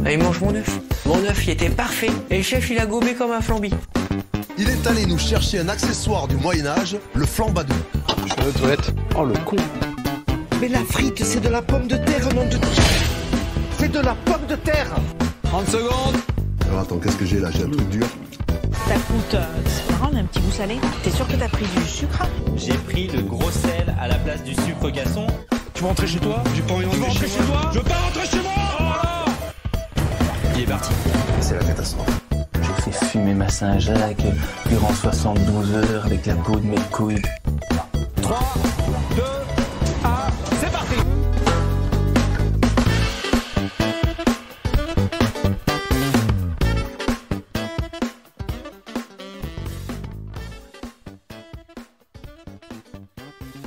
Et il mange mon œuf. Mon œuf, il était parfait. Et le chef, il a gobé comme un flambi. Il est allé nous chercher un accessoire du Moyen-Âge, le flambadou. Je vais aux toilettes. Oh le con. Mais la frite, c'est de la pomme de terre, nom de... C'est de la pomme de terre. 30 secondes. Alors attends, qu'est-ce que j'ai là? J'ai un truc dur. Ça coûte, c'est marrant, on a un petit goût salé. T'es sûr que t'as pris du sucre? J'ai pris le gros sel à la place du sucre gasson. Tu veux rentrer chez toi? J'ai pas envie de rentrer chez toi. Je veux pas rentrer chez moi. Oh là. Il est parti. C'est la catastrophe. J'ai fait fumer ma Saint-Jacques durant 72 heures avec la peau de mes couilles. 3, 2, 1, c'est parti.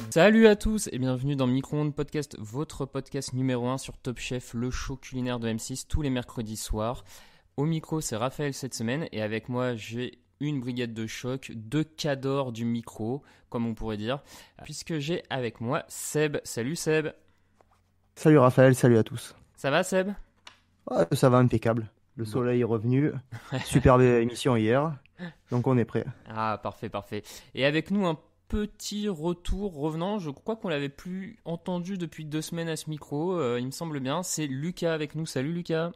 Salut à tous et bienvenue dans Micro-ondes Podcast, votre podcast numéro 1 sur Top Chef, le show culinaire de M6 tous les mercredis soirs. Au micro, c'est Raphaël cette semaine et avec moi, j'ai une brigade de choc, deux cadors du micro, comme on pourrait dire, puisque j'ai avec moi Seb. Salut Seb. Salut Raphaël, salut à tous. Ça va Seb? Ça va impeccable. Le soleil est revenu. Superbe émission hier. Donc on est prêt. Ah, parfait, parfait. Et avec nous, un petit retour revenant, je crois qu'on l'avait plus entendu depuis 2 semaines à ce micro, il me semble bien, c'est Lucas avec nous. Salut Lucas.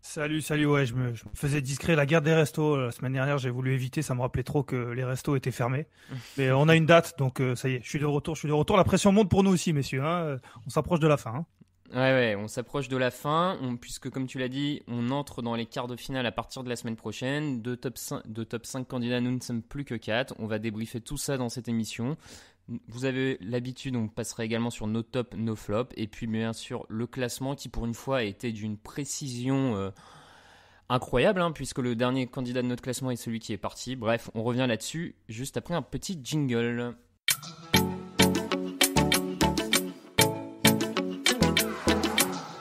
Salut, ouais, je me faisais discret. La guerre des restos, la semaine dernière, j'ai voulu éviter, ça me rappelait trop que les restos étaient fermés. Mais on a une date, donc ça y est, je suis de retour. La pression monte pour nous aussi, messieurs, hein. On s'approche de la fin. Hein. Ouais, on s'approche de la fin, puisque comme tu l'as dit, on entre dans les quarts de finale à partir de la semaine prochaine. De top 5 candidats, nous ne sommes plus que 4. On va débriefer tout ça dans cette émission. Vous avez l'habitude, on passera également sur nos tops, nos flops, et puis bien sûr le classement qui pour une fois a été d'une précision incroyable, hein, puisque le dernier candidat de notre classement est celui qui est parti. Bref, on revient là-dessus juste après un petit jingle.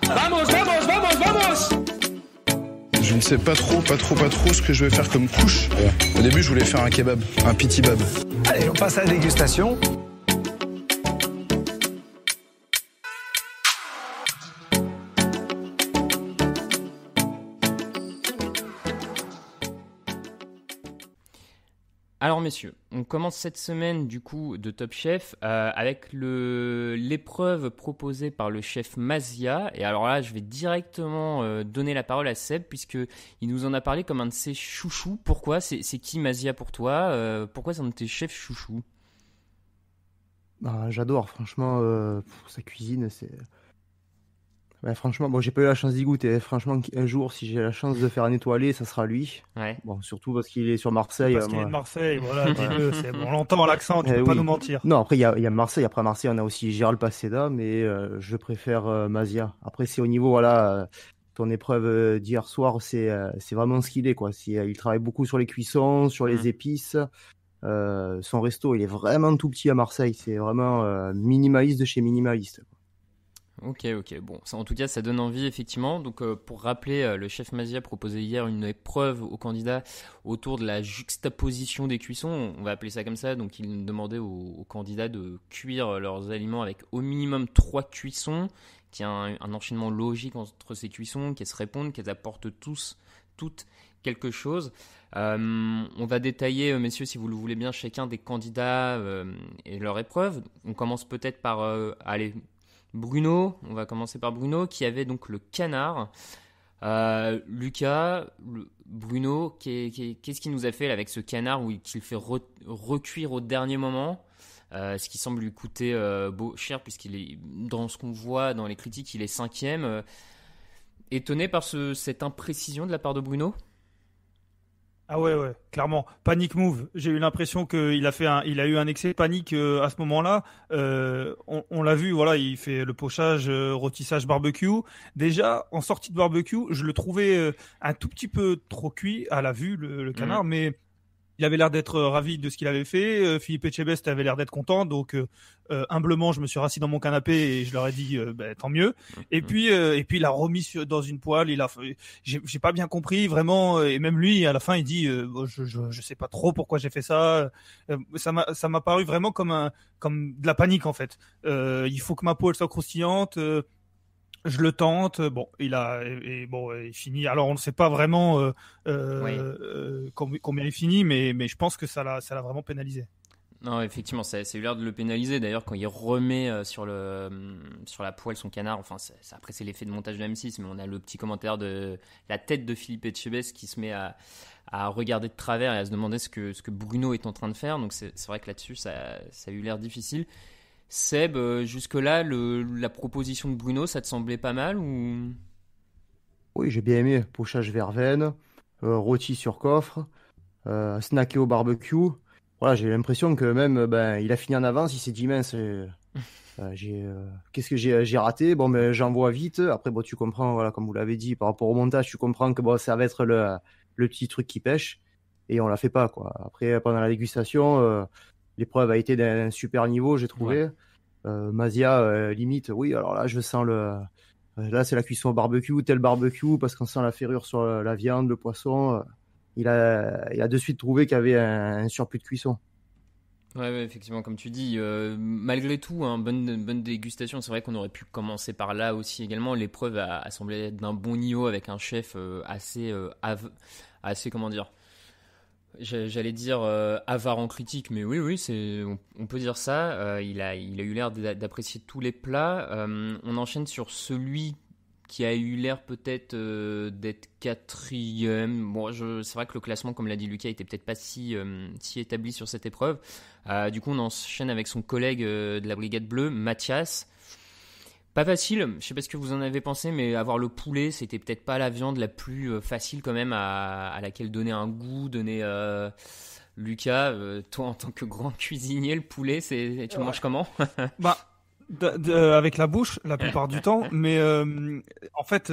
Vamos. Je ne sais pas trop ce que je vais faire comme couche. Au début, je voulais faire un kebab, un pitibab. Allez, on passe à la dégustation. Alors messieurs, on commence cette semaine du coup de Top Chef avec l'épreuve proposée par le chef Mazia. Et alors là, je vais directement donner la parole à Seb puisqu'il nous en a parlé comme un de ses chouchous. Pourquoi? C'est qui Mazia pour toi? Pourquoi c'est un de tes chefs chouchous? J'adore, franchement, sa cuisine, c'est... Ouais, franchement, bon, j'ai pas eu la chance d'y goûter. Franchement, un jour, si j'ai la chance de faire un étoilé, ça sera lui. Ouais. Bon, surtout parce qu'il est sur Marseille. Parce qu'il est de Marseille, voilà, dis-le, c'est bon, on l'entend l'accent, tu peux pas nous mentir. Non, après, il y a Marseille. Après Marseille, on a aussi Gérald Paseda, mais je préfère Mazia. Après, c'est au niveau, voilà, ton épreuve d'hier soir, c'est vraiment ce qu'il est, quoi. Il travaille beaucoup sur les cuissons, sur les épices. Son resto, il est vraiment tout petit à Marseille. C'est vraiment minimaliste de chez minimaliste. Ok, bon, ça, en tout cas ça donne envie effectivement. Donc pour rappeler, le chef Mazia proposait hier une épreuve aux candidats autour de la juxtaposition des cuissons, on va appeler ça comme ça. Donc il demandait aux candidats de cuire leurs aliments avec au minimum 3 cuissons, qu'il y a un enchaînement logique entre ces cuissons, qu'elles se répondent, qu'elles apportent toutes quelque chose. On va détailler, messieurs, si vous le voulez bien, chacun des candidats et leur épreuve. On commence peut-être par Bruno, on va commencer par Bruno qui avait donc le canard. Lucas, Bruno, qu'est-ce qu'il nous a fait là, avec ce canard qu'il fait recuire au dernier moment, ce qui semble lui coûter cher puisqu'il est, dans ce qu'on voit dans les critiques, il est 5e. Étonné par cette imprécision de la part de Bruno? Ah ouais, clairement. Panic move. J'ai eu l'impression qu'il a eu un excès de panique à ce moment-là. On l'a vu, voilà, il fait le pochage, rôtissage barbecue. Déjà, en sortie de barbecue, je le trouvais un tout petit peu trop cuit à la vue, le canard, mais il avait l'air d'être ravi de ce qu'il avait fait. Philippe Etchebest avait l'air d'être content, donc humblement, je me suis rassis dans mon canapé et je leur ai dit tant mieux. Et puis il a remis dans une poêle. J'ai pas bien compris vraiment. Et même lui, à la fin, il dit je sais pas trop pourquoi j'ai fait ça. Ça m'a paru vraiment comme de la panique en fait. Il faut que ma peau elle soit croustillante. Je le tente. Bon, il finit. Alors, on ne sait pas vraiment combien il finit, mais je pense que ça l'a vraiment pénalisé. Non, effectivement, ça a eu l'air de le pénaliser. D'ailleurs, quand il remet sur la poêle son canard, enfin, après, c'est l'effet de montage de M6, mais on a le petit commentaire de la tête de Philippe Etchebest qui se met à regarder de travers et à se demander ce que Bruno est en train de faire. Donc, c'est vrai que là-dessus, ça a eu l'air difficile. Seb, jusque-là, la proposition de Bruno, ça te semblait pas mal ou... Oui, j'ai bien aimé. Pochage verveine, rôti sur coffre, snacké au barbecue. Voilà, j'ai l'impression que même il a fini en avance, il s'est dit mince, qu'est-ce que j'ai raté? Bon, mais j'envoie vite. Après, bon, tu comprends, voilà, comme vous l'avez dit, par rapport au montage, tu comprends que bon, ça va être le petit truc qui pêche, et on l'a fait pas, quoi. Après, pendant la dégustation, l'épreuve a été d'un super niveau, j'ai trouvé. Ouais. Mazia, limite, oui, alors là, je sens là, c'est la cuisson au barbecue, tel barbecue, parce qu'on sent la ferrure sur la viande, le poisson. Il a de suite trouvé qu'il y avait un surplus de cuisson. Ouais, effectivement, comme tu dis, malgré tout, bonne dégustation. C'est vrai qu'on aurait pu commencer par là aussi également. L'épreuve a semblé être d'un bon niveau avec un chef assez, comment dire, j'allais dire avare en critique, mais oui, on peut dire ça. Il a eu l'air d'apprécier tous les plats. On enchaîne sur celui qui a eu l'air peut-être d'être 4e. Bon, c'est vrai que le classement, comme l'a dit Lucas, était peut-être pas si établi sur cette épreuve. Du coup, on enchaîne avec son collègue de la Brigade Bleue, Mathias. Pas facile, je sais pas ce que vous en avez pensé, mais avoir le poulet, c'était peut-être pas la viande la plus facile quand même à laquelle donner un goût, Lucas, toi en tant que grand cuisinier, le poulet, tu le manges comment? Avec la bouche la plupart du temps, mais en fait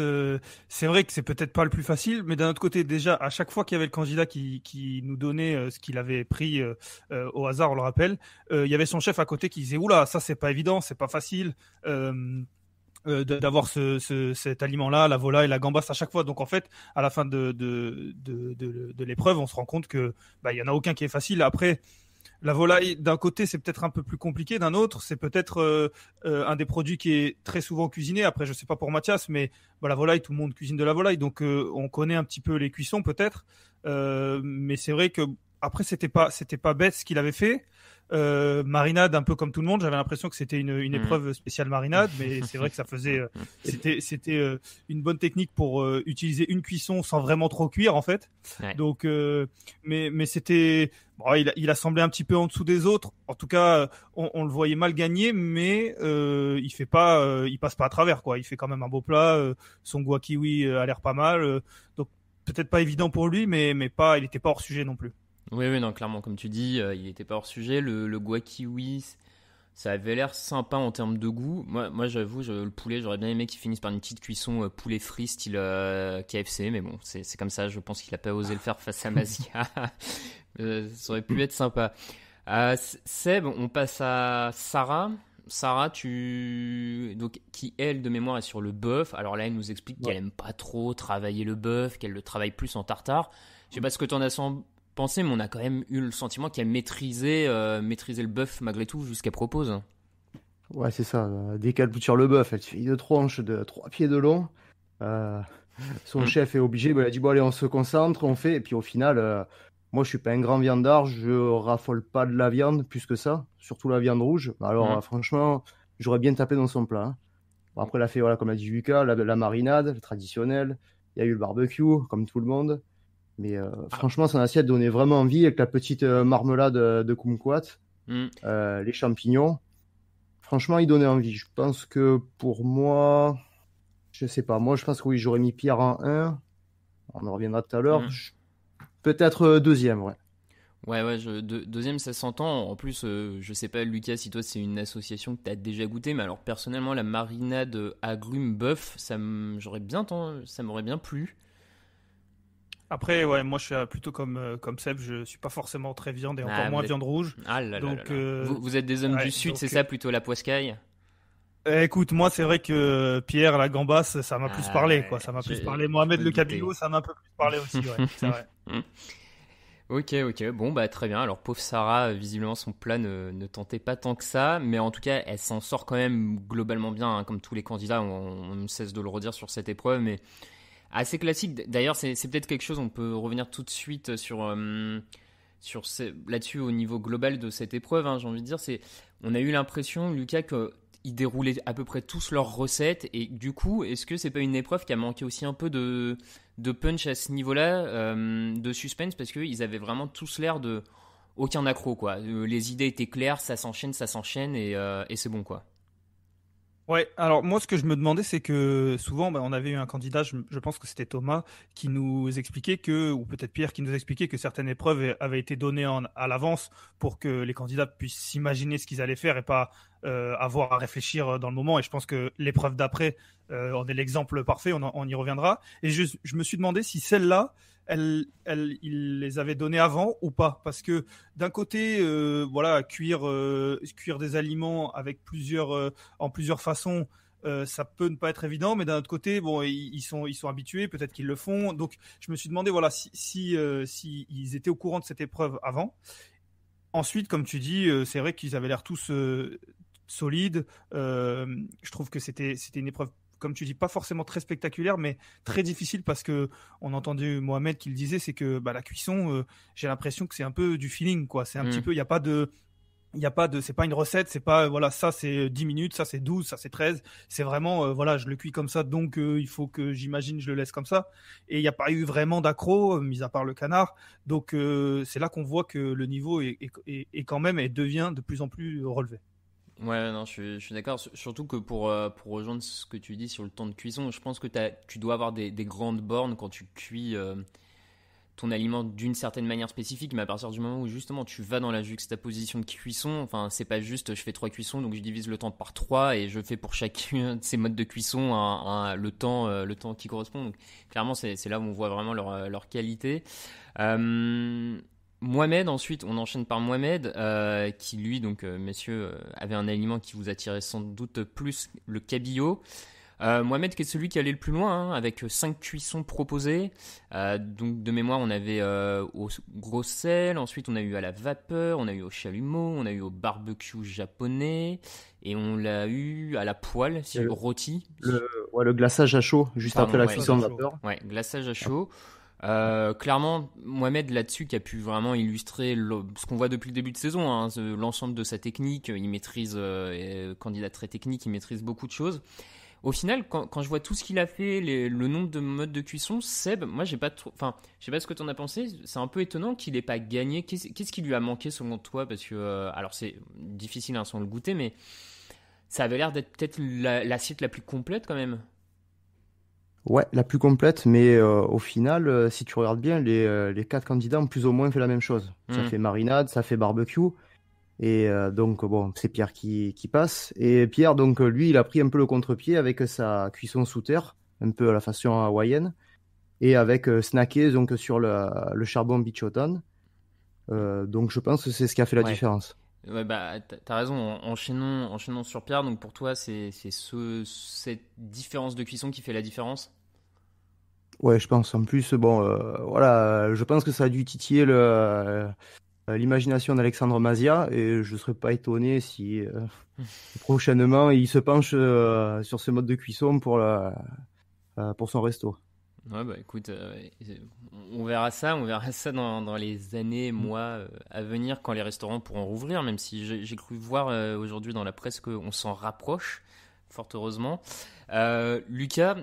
c'est vrai que c'est peut-être pas le plus facile, mais d'un autre côté, déjà à chaque fois qu'il y avait le candidat qui nous donnait ce qu'il avait pris au hasard, on le rappelle, il y avait son chef à côté qui disait oula, ça c'est pas évident, c'est pas facile d'avoir cet aliment-là, la volaille, la gambasse à chaque fois. Donc en fait, à la fin de l'épreuve, on se rend compte que il y en a aucun qui est facile. Après, la volaille, d'un côté, c'est peut-être un peu plus compliqué. D'un autre, c'est peut-être un des produits qui est très souvent cuisiné. Après, je sais pas pour Mathias, mais la volaille, tout le monde cuisine de la volaille. Donc, on connaît un petit peu les cuissons, peut-être. Mais c'est vrai que après, c'était pas bête ce qu'il avait fait. Marinade, un peu comme tout le monde. J'avais l'impression que c'était une épreuve spéciale marinade, mais c'est vrai que ça faisait, c'était une bonne technique pour utiliser une cuisson sans vraiment trop cuire en fait. Ouais. Donc, mais c'était, il a semblé un petit peu en dessous des autres. En tout cas, on le voyait mal gagner, mais il passe pas à travers quoi. Il fait quand même un beau plat. Son goût kiwi a l'air pas mal. Donc peut-être pas évident pour lui, mais il était pas hors sujet non plus. Oui, non, clairement, comme tu dis, il n'était pas hors sujet. Le guakiwi, ça avait l'air sympa en termes de goût. Moi j'avoue, le poulet, j'aurais bien aimé qu'il finisse par une petite cuisson poulet frit style KFC, mais bon, c'est comme ça. Je pense qu'il n'a pas osé le faire face à Mazia. Ça aurait pu être sympa. Seb, on passe à Sarah. Sarah, donc, qui elle de mémoire est sur le bœuf. Alors là, elle nous explique qu'elle aime pas trop travailler le bœuf, qu'elle le travaille plus en tartare. Je sais pas ce que tu en as pensé, mais on a quand même eu le sentiment qu'elle maîtrisait le bœuf malgré tout jusqu'à propose. Ouais, c'est ça. Dès qu'elle bouture le bœuf, elle se fait une tranche de 3 pieds de long. Son chef est obligé, il a dit bon allez, on se concentre, on fait. Et puis au final, moi je suis pas un grand viandard, je raffole pas de la viande plus que ça, surtout la viande rouge. Alors franchement, j'aurais bien tapé dans son plat. Hein. Bon, après elle a fait, voilà, comme a dit Lucas, la marinade, le traditionnel. Il y a eu le barbecue, comme tout le monde. Mais franchement, son assiette donnait vraiment envie avec la petite marmelade de kumquat, les champignons. Franchement, il donnait envie. Je pense que pour moi, je sais pas. Moi, je pense que oui, j'aurais mis Pierre en 1. On en reviendra tout à l'heure. Peut-être deuxième, ouais. Ouais, deuxième, ça s'entend. En plus, je sais pas, Lucas, si toi, c'est une association que tu as déjà goûté, mais alors personnellement, la marinade agrumes bœuf, ça m'aurait bien plu. Après, ouais, moi je suis plutôt comme Seb, je suis pas forcément très viande et encore moins viande rouge. Ah là donc, là. Vous êtes des hommes du Sud, c'est ça, plutôt la poiscaille? Écoute, moi c'est vrai que Pierre, la gambasse, ça m'a plus parlé, quoi. Ça m'a plus parlé. Mohamed le Kabilo, ça m'a un peu plus parlé aussi, ouais, c'est vrai. Ok, bon bah très bien. Alors pauvre Sarah, visiblement son plat ne tentait pas tant que ça, mais en tout cas elle s'en sort quand même globalement bien, hein, comme tous les candidats, on ne cesse de le redire sur cette épreuve, mais assez classique. D'ailleurs c'est peut-être quelque chose, on peut revenir tout de suite là-dessus au niveau global de cette épreuve, hein, j'ai envie de dire, on a eu l'impression, Lucas, qu'ils déroulaient à peu près tous leurs recettes, et du coup, est-ce que c'est pas une épreuve qui a manqué aussi un peu de punch à ce niveau-là, de suspense, parce qu'ils avaient vraiment tous l'air de aucun accro, quoi. Les idées étaient claires, ça s'enchaîne, et c'est bon, quoi. Ouais, alors moi ce que je me demandais c'est que souvent on avait eu un candidat, je pense que c'était Thomas, qui nous expliquait ou peut-être Pierre qui nous expliquait que certaines épreuves avaient été données à l'avance pour que les candidats puissent s'imaginer ce qu'ils allaient faire et pas avoir à réfléchir dans le moment. Et je pense que l'épreuve d'après en est l'exemple parfait, on y reviendra. Et je me suis demandé si celle-là, il les avait donnés avant ou pas, parce que d'un côté cuire des aliments avec en plusieurs façons, ça peut ne pas être évident, mais d'un autre côté ils sont habitués, peut-être qu'ils le font. Donc je me suis demandé si ils étaient au courant de cette épreuve avant. Ensuite, comme tu dis, c'est vrai qu'ils avaient l'air tous solides. Je trouve que c'était une épreuve, comme tu dis, pas forcément très spectaculaire, mais très difficile, parce que on a entendu Mohamed qui le disait, c'est que la cuisson, j'ai l'impression que c'est un peu du feeling, quoi. C'est un petit peu, il y a pas de, c'est pas une recette, c'est pas, ça c'est 10 minutes, ça c'est 12, ça c'est 13. C'est vraiment, je le cuis comme ça, donc il faut que j'imagine, je le laisse comme ça. Et il n'y a pas eu vraiment d'accro, mis à part le canard. Donc c'est là qu'on voit que le niveau est quand même, et devient de plus en plus relevé. Ouais, non, je suis d'accord. Surtout que pour rejoindre ce que tu dis sur le temps de cuisson, je pense que tu dois avoir des grandes bornes quand tu cuis ton aliment d'une certaine manière spécifique, mais à partir du moment où justement tu vas dans la juxtaposition de cuisson, enfin c'est pas juste je fais 3 cuissons donc je divise le temps par 3 et je fais pour chacun de ces modes de cuisson le temps qui correspond. Donc clairement c'est là où on voit vraiment leur qualité. Mohamed, ensuite, on enchaîne par Mohamed, qui lui, donc messieurs, avait un aliment qui vous attirait sans doute plus, le cabillaud. Mohamed qui est celui qui allait le plus loin, hein, avec 5 cuissons proposées. Donc de mémoire, on avait au gros sel, ensuite on a eu à la vapeur, on a eu au chalumeau, on a eu au barbecue japonais, et on l'a eu à la poêle, rôti. Le glaçage à chaud, juste après la cuisson de vapeur. Ouais, glaçage à chaud. Clairement, Mohamed là-dessus qui a pu vraiment illustrer ce qu'on voit depuis le début de saison, hein, l'ensemble de sa technique. Il maîtrise, candidat très technique, il maîtrise beaucoup de choses. Au final, quand je vois tout ce qu'il a fait, le nombre de modes de cuisson, Seb, moi je sais pas ce que tu en as pensé. C'est un peu étonnant qu'il n'ait pas gagné. Qu'est-ce qui lui a manqué selon toi? Parce que alors c'est difficile sans le goûter, mais ça avait l'air d'être peut-être l'assiette la plus complète quand même. Ouais, la plus complète, mais au final, si tu regardes bien, les 4 candidats ont plus ou moins fait la même chose. Ça fait marinade, ça fait barbecue, et donc bon, c'est Pierre qui passe. Et Pierre, donc lui, il a pris un peu le contre-pied avec sa cuisson sous terre, un peu à la façon hawaïenne, et avec snacké donc sur le charbon bichotan. Donc je pense que c'est ce qui a fait la différence. Ouais, t'as raison, enchaînons sur Pierre. Donc pour toi, c'est cette différence de cuisson qui fait la différence? Ouais, je pense. En plus, je pense que ça a dû titiller l'imagination d'Alexandre Masia, et je serais pas étonné si prochainement il se penche sur ce mode de cuisson pour son resto. Ouais, écoute, on verra ça dans les années, mois à venir, quand les restaurants pourront rouvrir, même si j'ai cru voir aujourd'hui dans la presse qu'on s'en rapproche, fort heureusement. Lucas,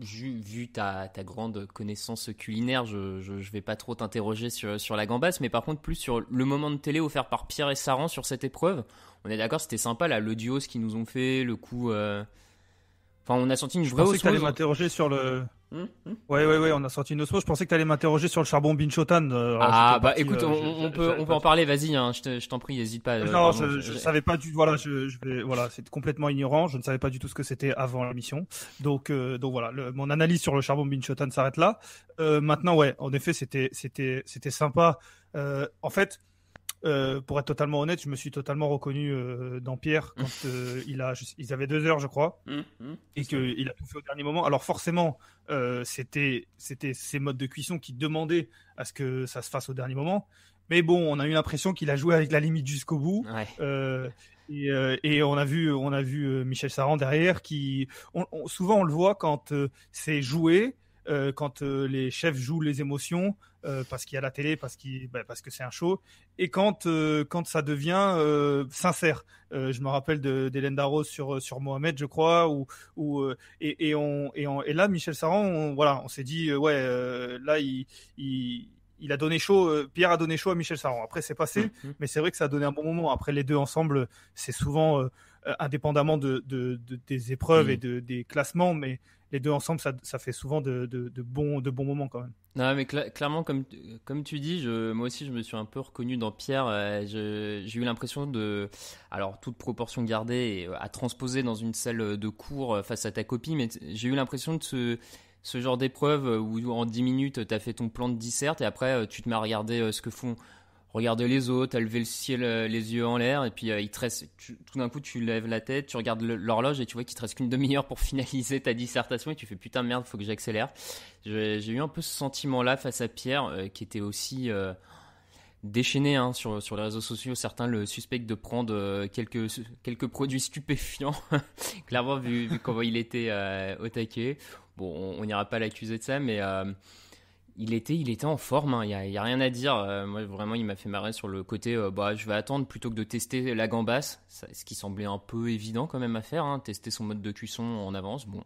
vu ta grande connaissance culinaire, je vais pas trop t'interroger sur la gambasse, mais par contre plus sur le moment de télé offert par Pierre et Saran sur cette épreuve. On est d'accord, c'était sympa là, l'audio, ce qu'ils nous ont fait, le coup... Enfin, on a senti une vraie osmose. Je pensais que tu allais m'interroger sur le... Ouais, on a sorti une osmose. Je pensais que tu allais m'interroger sur le charbon Binchotan. Écoute, on peut en parler, vas-y, hein, je t'en prie, n'hésite pas. Non, je savais pas du tout, c'est complètement ignorant, je ne savais pas du tout ce que c'était avant l'émission. Donc voilà, mon analyse sur le charbon Binchotan s'arrête là. Maintenant, ouais, en effet, c'était sympa. En fait, pour être totalement honnête, je me suis totalement reconnu dans Pierre quand ils avaient 2 heures, je crois, et qu'il a tout fait au dernier moment. Alors forcément, c'était ces modes de cuisson qui demandaient à ce que ça se fasse au dernier moment. Mais bon, on a eu l'impression qu'il a joué avec la limite jusqu'au bout. Ouais. Et on a vu Michel Saran derrière souvent on le voit quand c'est joué, quand les chefs jouent les émotions parce qu'il y a la télé, parce que c'est un show, et quand ça devient sincère. Je me rappelle d'Hélène Darroze sur Mohamed, je crois, et là Michel Saran, on s'est dit là il a donné chaud, Pierre a donné chaud à Michel Saran. Après, c'est passé, mais c'est vrai que ça a donné un bon moment. Après, les deux ensemble, c'est souvent indépendamment des épreuves et des classements, mais les deux ensemble, ça fait souvent de bons moments quand même. Non, mais clairement, comme tu dis, moi aussi, je me suis un peu reconnu dans Pierre. J'ai eu l'impression alors toute proportion gardée, à transposer dans une salle de cours face à ta copie, mais j'ai eu l'impression de ce genre d'épreuve où en 10 minutes tu as fait ton plan de disserte et après tu te mets à regarder ce que font, regarder les autres, à lever le ciel, les yeux en l'air, et puis tout d'un coup tu lèves la tête, tu regardes l'horloge et tu vois qu'il te reste qu'une demi-heure pour finaliser ta dissertation et tu fais putain merde, faut que j'accélère. J'ai eu un peu ce sentiment là face à Pierre qui était aussi déchaîné sur les réseaux sociaux. Certains le suspectent de prendre quelques produits stupéfiants clairement vu comment il était au taquet. Bon, on n'ira pas l'accuser de ça, mais il était en forme, hein. Il y a rien à dire. Moi, vraiment, il m'a fait marrer sur le côté je vais attendre plutôt que de tester la gambasse, ce qui semblait un peu évident quand même à faire, hein, tester son mode de cuisson en avance. Bon.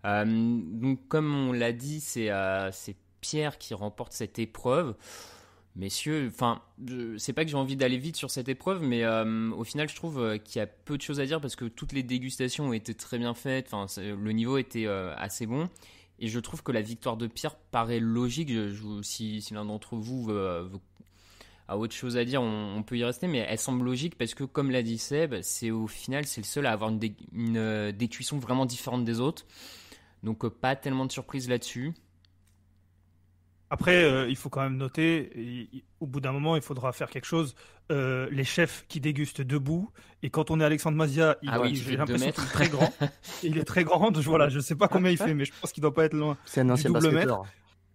Donc, comme on l'a dit, c'est Pierre qui remporte cette épreuve. Messieurs, c'est pas que j'ai envie d'aller vite sur cette épreuve, mais au final, je trouve qu'il y a peu de choses à dire parce que toutes les dégustations ont été très bien faites. Le niveau était assez bon, et je trouve que la victoire de Pierre paraît logique. Si l'un d'entre vous a autre chose à dire, on peut y rester, mais elle semble logique parce que, comme l'a dit Seb, au final, c'est le seul à avoir une décuisson vraiment différente des autres. Donc, pas tellement de surprise là-dessus. Après, il faut quand même noter, au bout d'un moment, il faudra faire quelque chose. Les chefs qui dégustent debout, et quand on est Alexandre Mazia, j'ai l'impression qu'il est très grand. Il est très grand, je ne sais pas combien il fait, mais je pense qu'il ne doit pas être loin. C'est un ancien basketteur.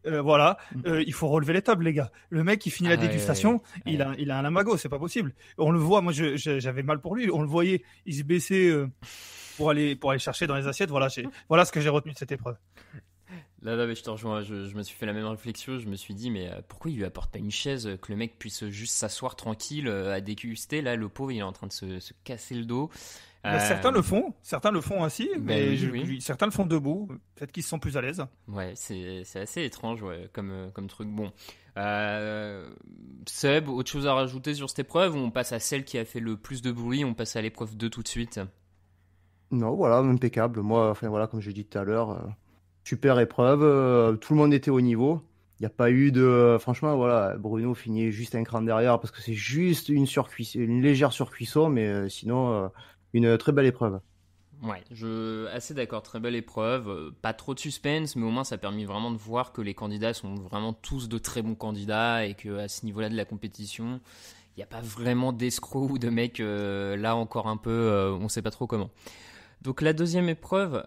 Il faut relever les tables, les gars. Le mec, il finit la dégustation, il a un lamago, c'est pas possible. On le voit, moi j'avais mal pour lui, on le voyait, il se baissait pour aller chercher dans les assiettes. Voilà ce que j'ai retenu de cette épreuve. Là, mais je te rejoins, je me suis fait la même réflexion, je me suis dit, mais pourquoi il lui apporte pas une chaise, que le mec puisse juste s'asseoir tranquille à déguster. Là, le pauvre, il est en train de se casser le dos. Certains le font ainsi, mais certains le font debout, peut-être qu'ils se sentent plus à l'aise. Ouais, c'est assez étrange comme truc. Bon, Seb, autre chose à rajouter sur cette épreuve, ou on passe à celle qui a fait le plus de bruit, on passe à l'épreuve 2 tout de suite? Non, voilà, impeccable. Moi, comme je l'ai dit tout à l'heure... super épreuve, tout le monde était au niveau. Il n'y a pas eu de... Franchement, voilà, Bruno finit juste un cran derrière parce que c'est juste une légère surcuisson, mais sinon, une très belle épreuve. Ouais, assez d'accord, très belle épreuve. Pas trop de suspense, mais au moins ça a permis vraiment de voir que les candidats sont vraiment tous de très bons candidats et qu'à ce niveau-là de la compétition, il n'y a pas vraiment d'escrocs ou de mecs là encore un peu, on ne sait pas trop comment. Donc la deuxième épreuve,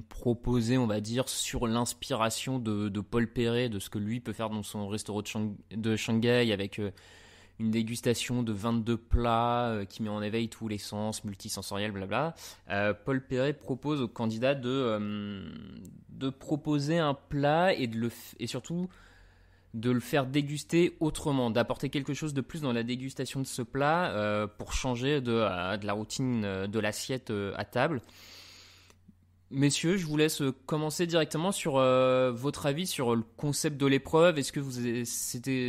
proposée, on va dire, sur l'inspiration de Paul Perret, de ce que lui peut faire dans son restaurant de Shanghai, avec une dégustation de 22 plats qui met en éveil tous les sens, multisensoriel, blabla. Paul Perret propose aux candidats de proposer un plat et surtout de le faire déguster autrement, d'apporter quelque chose de plus dans la dégustation de ce plat pour changer de la routine de l'assiette à table. Messieurs, je vous laisse commencer directement sur votre avis sur le concept de l'épreuve. Est-ce que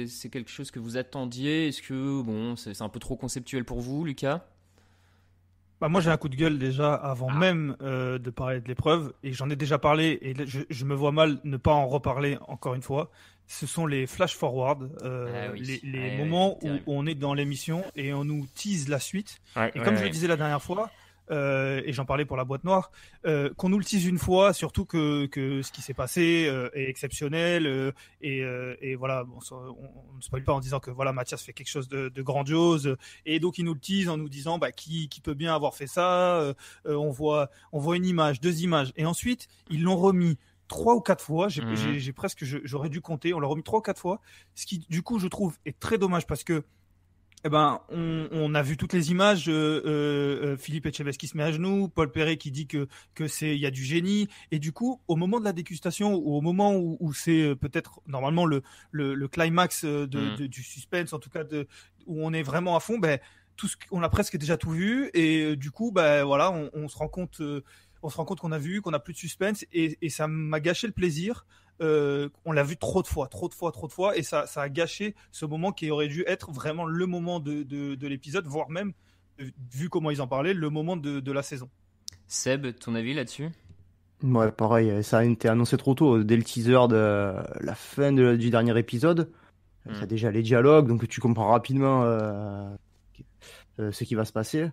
c'est quelque chose que vous attendiez? Est-ce que c'est un peu trop conceptuel pour vous, Lucas? Moi j'ai un coup de gueule déjà avant même de parler de l'épreuve, et j'en ai déjà parlé et je me vois mal ne pas en reparler encore une fois. Ce sont les flash forward, les moments où on est dans l'émission et on nous tease la suite. Comme je le disais la dernière fois, et j'en parlais pour la boîte noire, qu'on nous le tease une fois, surtout que ce qui s'est passé est exceptionnel, et voilà, on ne spoil pas en disant que voilà, Mathias fait quelque chose de grandiose, et donc ils nous le teasent en nous disant qui peut bien avoir fait ça, on voit une image, 2 images, et ensuite ils l'ont remis 3 ou 4 fois, j'ai presque, j'aurais dû compter, on l'a remis 3 ou 4 fois, ce qui du coup je trouve est très dommage parce que on a vu toutes les images, Philippe Etchebest qui se met à genoux, Paul Perret qui dit que il y a du génie, et du coup au moment de la dégustation ou au moment où c'est peut-être normalement le climax du suspense, en tout cas où on est vraiment à fond, on a presque déjà tout vu, et du coup voilà, on se rend compte qu'on a vu, qu'on a plus de suspense, et ça m'a gâché le plaisir. On l'a vu trop de fois, et ça a gâché ce moment qui aurait dû être vraiment le moment de l'épisode, voire même, vu comment ils en parlaient, le moment de la saison. Seb, ton avis là-dessus ? Ouais, pareil, ça a été annoncé trop tôt, dès le teaser de la fin du dernier épisode. Ça a déjà les dialogues, donc tu comprends rapidement ce qui va se passer.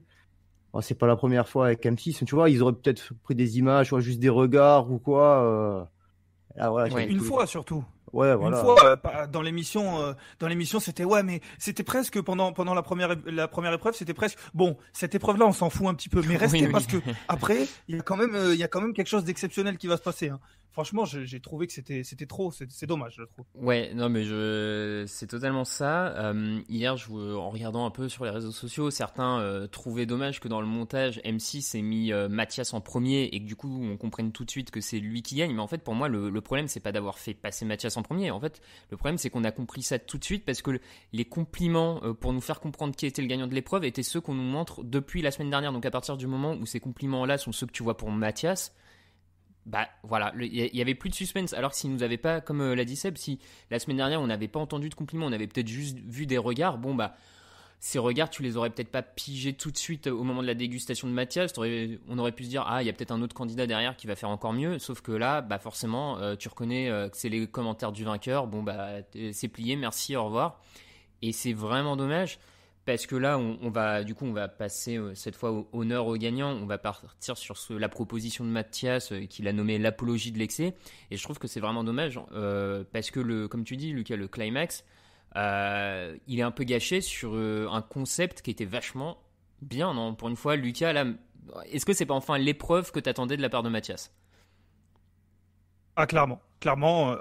Bon, c'est pas la première fois avec M6, tu vois, ils auraient peut-être pris des images, soit juste des regards ou quoi. Là, voilà, une fois surtout. Ouais, voilà. Une fois dans l'émission, c'était mais c'était presque pendant la première épreuve, c'était presque bon. Cette épreuve-là, on s'en fout un petit peu, mais restez parce que après, il y a quand même quelque chose d'exceptionnel qui va se passer. Hein. Franchement, j'ai trouvé que c'était trop, c'est dommage, je trouve. Ouais, non, mais c'est totalement ça. Hier, en regardant un peu sur les réseaux sociaux, certains trouvaient dommage que dans le montage, M6 ait mis Mathias en premier et que du coup, on comprenne tout de suite que c'est lui qui gagne. Mais en fait, pour moi, le problème, c'est pas d'avoir fait passer Mathias en premier. En fait, le problème, c'est qu'on a compris ça tout de suite parce que les compliments pour nous faire comprendre qui était le gagnant de l'épreuve étaient ceux qu'on nous montre depuis la semaine dernière. Donc, à partir du moment où ces compliments-là sont ceux que tu vois pour Mathias, voilà, il y avait plus de suspense. Alors que s'il nous avait pas, comme l'a dit Seb, si la semaine dernière on n'avait pas entendu de compliments, on avait peut-être juste vu des regards, ces regards tu les aurais peut-être pas pigés tout de suite au moment de la dégustation de Mathias. On aurait pu se dire il y a peut-être un autre candidat derrière qui va faire encore mieux, sauf que là forcément tu reconnais que c'est les commentaires du vainqueur. C'est plié, merci, au revoir. Et c'est vraiment dommage. Parce que là, on va passer cette fois au honneur au gagnant. On va partir sur la proposition de Mathias qu'il a nommé l'apologie de l'excès. Et je trouve que c'est vraiment dommage parce que, comme tu dis, Lucas, le climax, il est un peu gâché sur un concept qui était vachement bien. Non, pour une fois, Lucas, là, est-ce que c'est pas enfin l'épreuve que t'attendais de la part de Mathias ? Ah, clairement.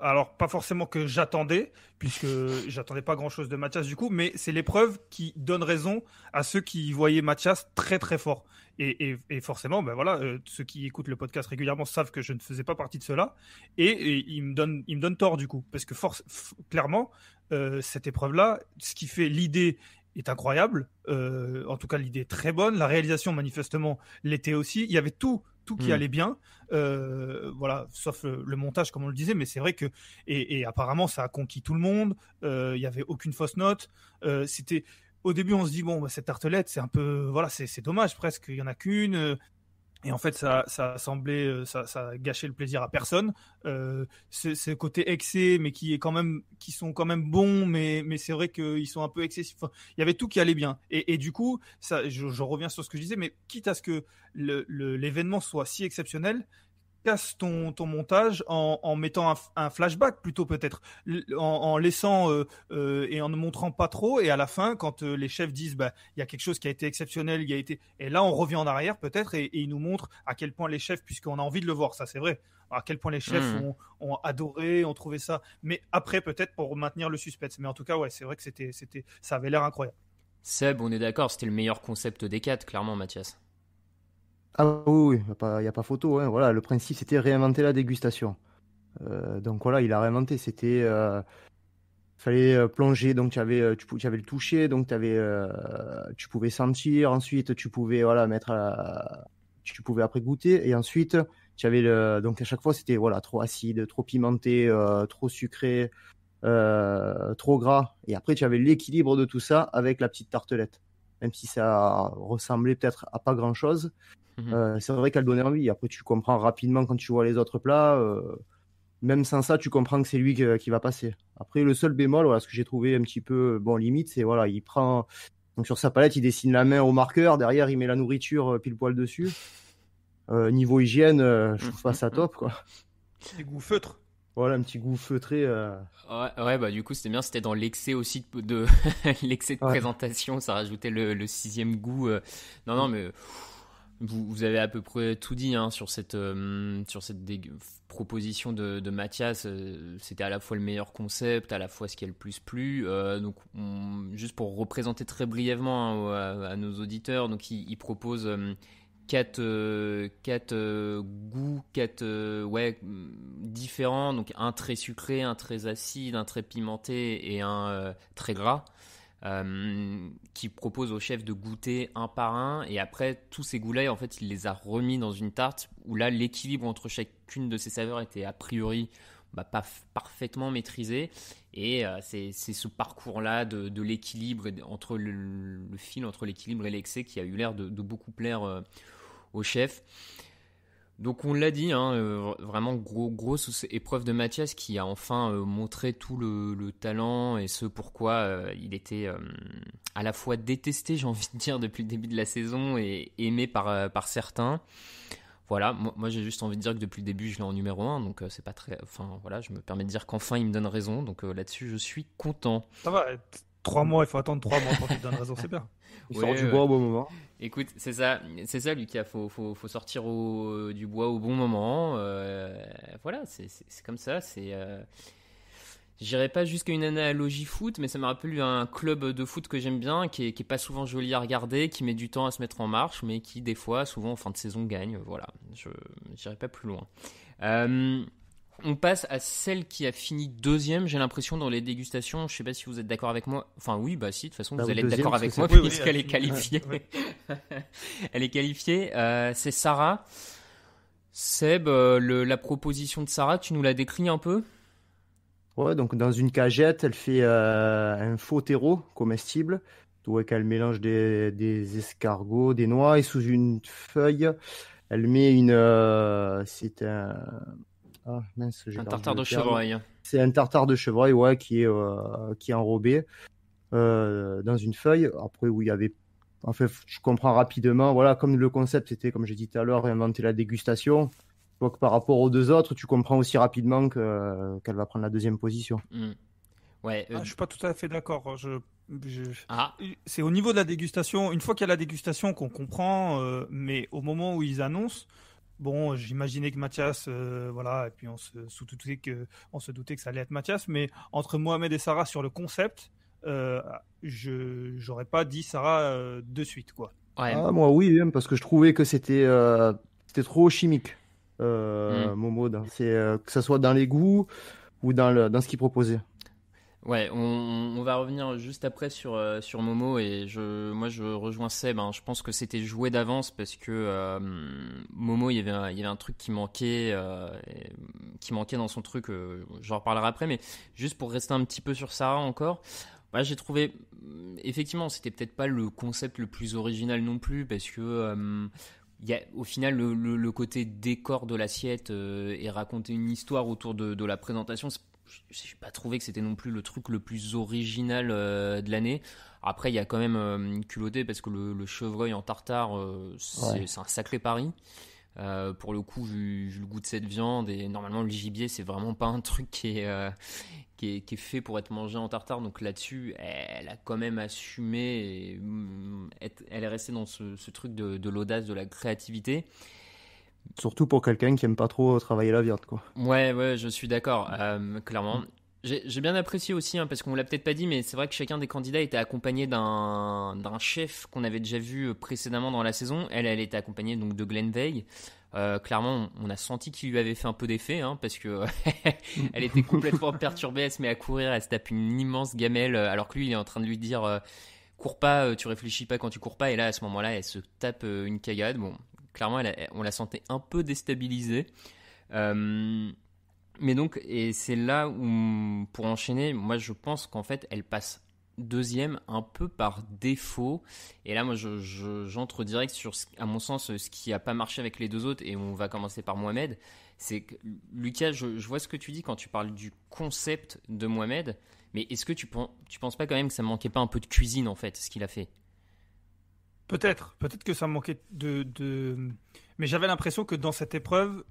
Alors, pas forcément que j'attendais, puisque j'attendais pas grand-chose de Mathias du coup, mais c'est l'épreuve qui donne raison à ceux qui voyaient Mathias très très fort. Et forcément, ceux qui écoutent le podcast régulièrement savent que je ne faisais pas partie de ceux-là, et ils me donnent tort du coup, parce que clairement, cette épreuve-là, ce qui fait l'idée est incroyable. En tout cas, l'idée est très bonne. La réalisation, manifestement, l'était aussi. Il y avait tout qui allait bien, sauf le montage comme on le disait, mais c'est vrai que et apparemment ça a conquis tout le monde. Il y avait aucune fausse note. C'était au début on se dit cette tartelette c'est un peu c'est dommage presque, il y en a qu'une. Et en fait, ça a semblé, ça a gâché le plaisir à personne. Ce côté excès, mais qui sont quand même bons, mais c'est vrai qu'ils sont un peu excessifs. Enfin, il y avait tout qui allait bien. Et du coup, ça, je reviens sur ce que je disais, mais quitte à ce que l'événement soit si exceptionnel, casse ton montage en mettant un flashback plutôt peut-être, en laissant et en ne montrant pas trop, et à la fin quand les chefs disent il y a quelque chose qui a été exceptionnel, et là on revient en arrière peut-être et ils nous montrent à quel point les chefs, puisqu'on a envie de le voir, ça c'est vrai, à quel point les chefs ont adoré, ont trouvé ça, mais après peut-être pour maintenir le suspense, mais en tout cas c'est vrai que ça avait l'air incroyable. Seb, on est d'accord, c'était le meilleur concept des 4 clairement, Mathias. Ah oui, il n'y a pas photo. Hein. Voilà, le principe, c'était réinventer la dégustation. Donc voilà, il a réinventé. C'était, fallait plonger. Donc tu avais le toucher. Donc tu pouvais sentir. Ensuite, tu pouvais tu pouvais après goûter. Et ensuite, tu avais donc à chaque fois, c'était trop acide, trop pimenté, trop sucré, trop gras. Et après, tu avais l'équilibre de tout ça avec la petite tartelette. Même si ça ressemblait peut-être à pas grand-chose. C'est vrai qu'elle donnait envie. Après, tu comprends rapidement quand tu vois les autres plats. Même sans ça, tu comprends que c'est lui qui va passer. Après, le seul bémol, ce que j'ai trouvé un petit peu limite, c'est il prend. Donc sur sa palette, il dessine la main au marqueur, derrière il met la nourriture pile poil dessus. Niveau hygiène, je trouve pas ça top, quoi. Des goûts feutres. Voilà, un petit goût feutré. Ouais, bah du coup c'était bien, c'était dans l'excès aussi de l'excès de présentation, ça rajoutait le 6e goût. Non, mais vous avez à peu près tout dit hein, sur cette proposition de Mathias. C'était à la fois le meilleur concept, à la fois ce qui a le plus plu. Donc juste pour représenter très brièvement hein, à nos auditeurs, donc il propose 4 goûts, 4 différents, donc un très sucré, un très acide, un très pimenté et un très gras, qui propose au chef de goûter un par un, et après tous ces goûts-là en fait il les a remis dans une tarte où là l'équilibre entre chacune de ces saveurs était a priori pas parfaitement maîtrisé, et c'est ce parcours-là de l'équilibre entre le fil entre l'équilibre et l'excès qui a eu l'air de beaucoup plaire au chef. Donc on l'a dit, hein, vraiment grosse épreuve de Mathias qui a enfin montré tout le talent et ce pourquoi il était à la fois détesté, j'ai envie de dire, depuis le début de la saison et aimé par certains. Voilà, moi j'ai juste envie de dire que depuis le début je l'ai en numéro 1, donc c'est pas très... Enfin voilà, je me permets de dire qu'enfin il me donne raison, donc là-dessus je suis content. Ça va, 3 mois, il faut attendre 3 mois pour qu'il te donne raison, c'est bien. Il sort du bois au bon moment. Écoute, c'est ça Lucas, faut sortir du bois au bon moment. Voilà, c'est comme ça. J'irai pas jusqu'à une analogie foot, mais ça me rappelle un club de foot que j'aime bien, qui est pas souvent joli à regarder, qui met du temps à se mettre en marche, mais qui des fois, souvent en fin de saison, gagne. Voilà, je n'irai pas plus loin. On passe à celle qui a fini 2e, j'ai l'impression, dans les dégustations. Je sais pas si vous êtes d'accord avec moi. Enfin oui, bah si, de toute façon vous allez être d'accord avec moi puisqu'elle est qualifiée. Elle est qualifiée. C'est Sarah. Seb, la proposition de Sarah, tu nous la décris un peu ? Ouais, donc dans une cagette, elle fait un faux terreau comestible, donc elle mélange des escargots, des noix, et sous une feuille, elle met c'est un... Ah, mince, un tartare de chevreuil. C'est un tartare de chevreuil, ouais, qui est enrobé dans une feuille. Après, où il y avait... En fait, je comprends rapidement, voilà, comme le concept était, comme j'ai dit tout à l'heure, inventer la dégustation. Donc, par rapport aux deux autres, tu comprends aussi rapidement qu'elle va prendre la 2e position. Ouais. Je suis pas tout à fait d'accord. C'est au niveau de la dégustation. Une fois qu'il y a la dégustation qu'on comprend, mais au moment où ils annoncent, bon, j'imaginais que Mathias, voilà, et puis on se doutait que ça allait être Mathias, mais entre Mohamed et Sarah sur le concept, j'aurais pas dit Sarah de suite, quoi. Ouais. Ah, moi oui, même, parce que je trouvais que c'était trop chimique. Momo, que ça soit dans les goûts ou dans ce qu'il proposait. Ouais, on va revenir juste après sur Momo, et moi je rejoins Seb, hein. Je pense que c'était joué d'avance parce que Momo, il y avait un truc qui manquait dans son truc, j'en reparlerai après, mais juste pour rester un petit peu sur Sarah encore, j'ai trouvé, effectivement, c'était peut-être pas le concept le plus original non plus, parce que il y a au final le côté décor de l'assiette et raconter une histoire autour de la présentation. Je n'ai pas trouvé que c'était non plus le truc le plus original de l'année. Après, il y a quand même une culottée parce que le chevreuil en tartare, c'est un sacré pari. Pour le coup, vu le goût de cette viande, et normalement le gibier, c'est vraiment pas un truc qui est fait pour être mangé en tartare. Donc là-dessus, elle a quand même assumé, et elle est restée dans ce truc de l'audace, de la créativité. Surtout pour quelqu'un qui aime pas trop travailler la viande, quoi. Ouais, je suis d'accord, clairement. J'ai bien apprécié aussi, hein, parce qu'on l'a peut-être pas dit, mais c'est vrai que chacun des candidats était accompagné d'un chef qu'on avait déjà vu précédemment dans la saison. Elle était accompagnée donc de Glenn Veil. Clairement, on a senti qu'il lui avait fait un peu d'effet, hein, parce que elle était complètement perturbée, elle se met à courir, elle se tape une immense gamelle, alors que lui, il est en train de lui dire cours pas, tu réfléchis pas quand tu cours pas, et là, à ce moment-là, elle se tape une cagade. Bon, clairement, on la sentait un peu déstabilisée. Mais donc, et c'est là où, pour enchaîner, moi je pense qu'en fait elle passe 2e un peu par défaut. Et là, moi j'entre direct sur, à mon sens, ce qui n'a pas marché avec les deux autres. Et on va commencer par Mohamed. C'est que, Lucas, je vois ce que tu dis quand tu parles du concept de Mohamed. Mais est-ce que tu penses pas quand même que ça manquait pas un peu de cuisine en fait, ce qu'il a fait ? Peut-être que ça manquait mais j'avais l'impression que dans cette épreuve,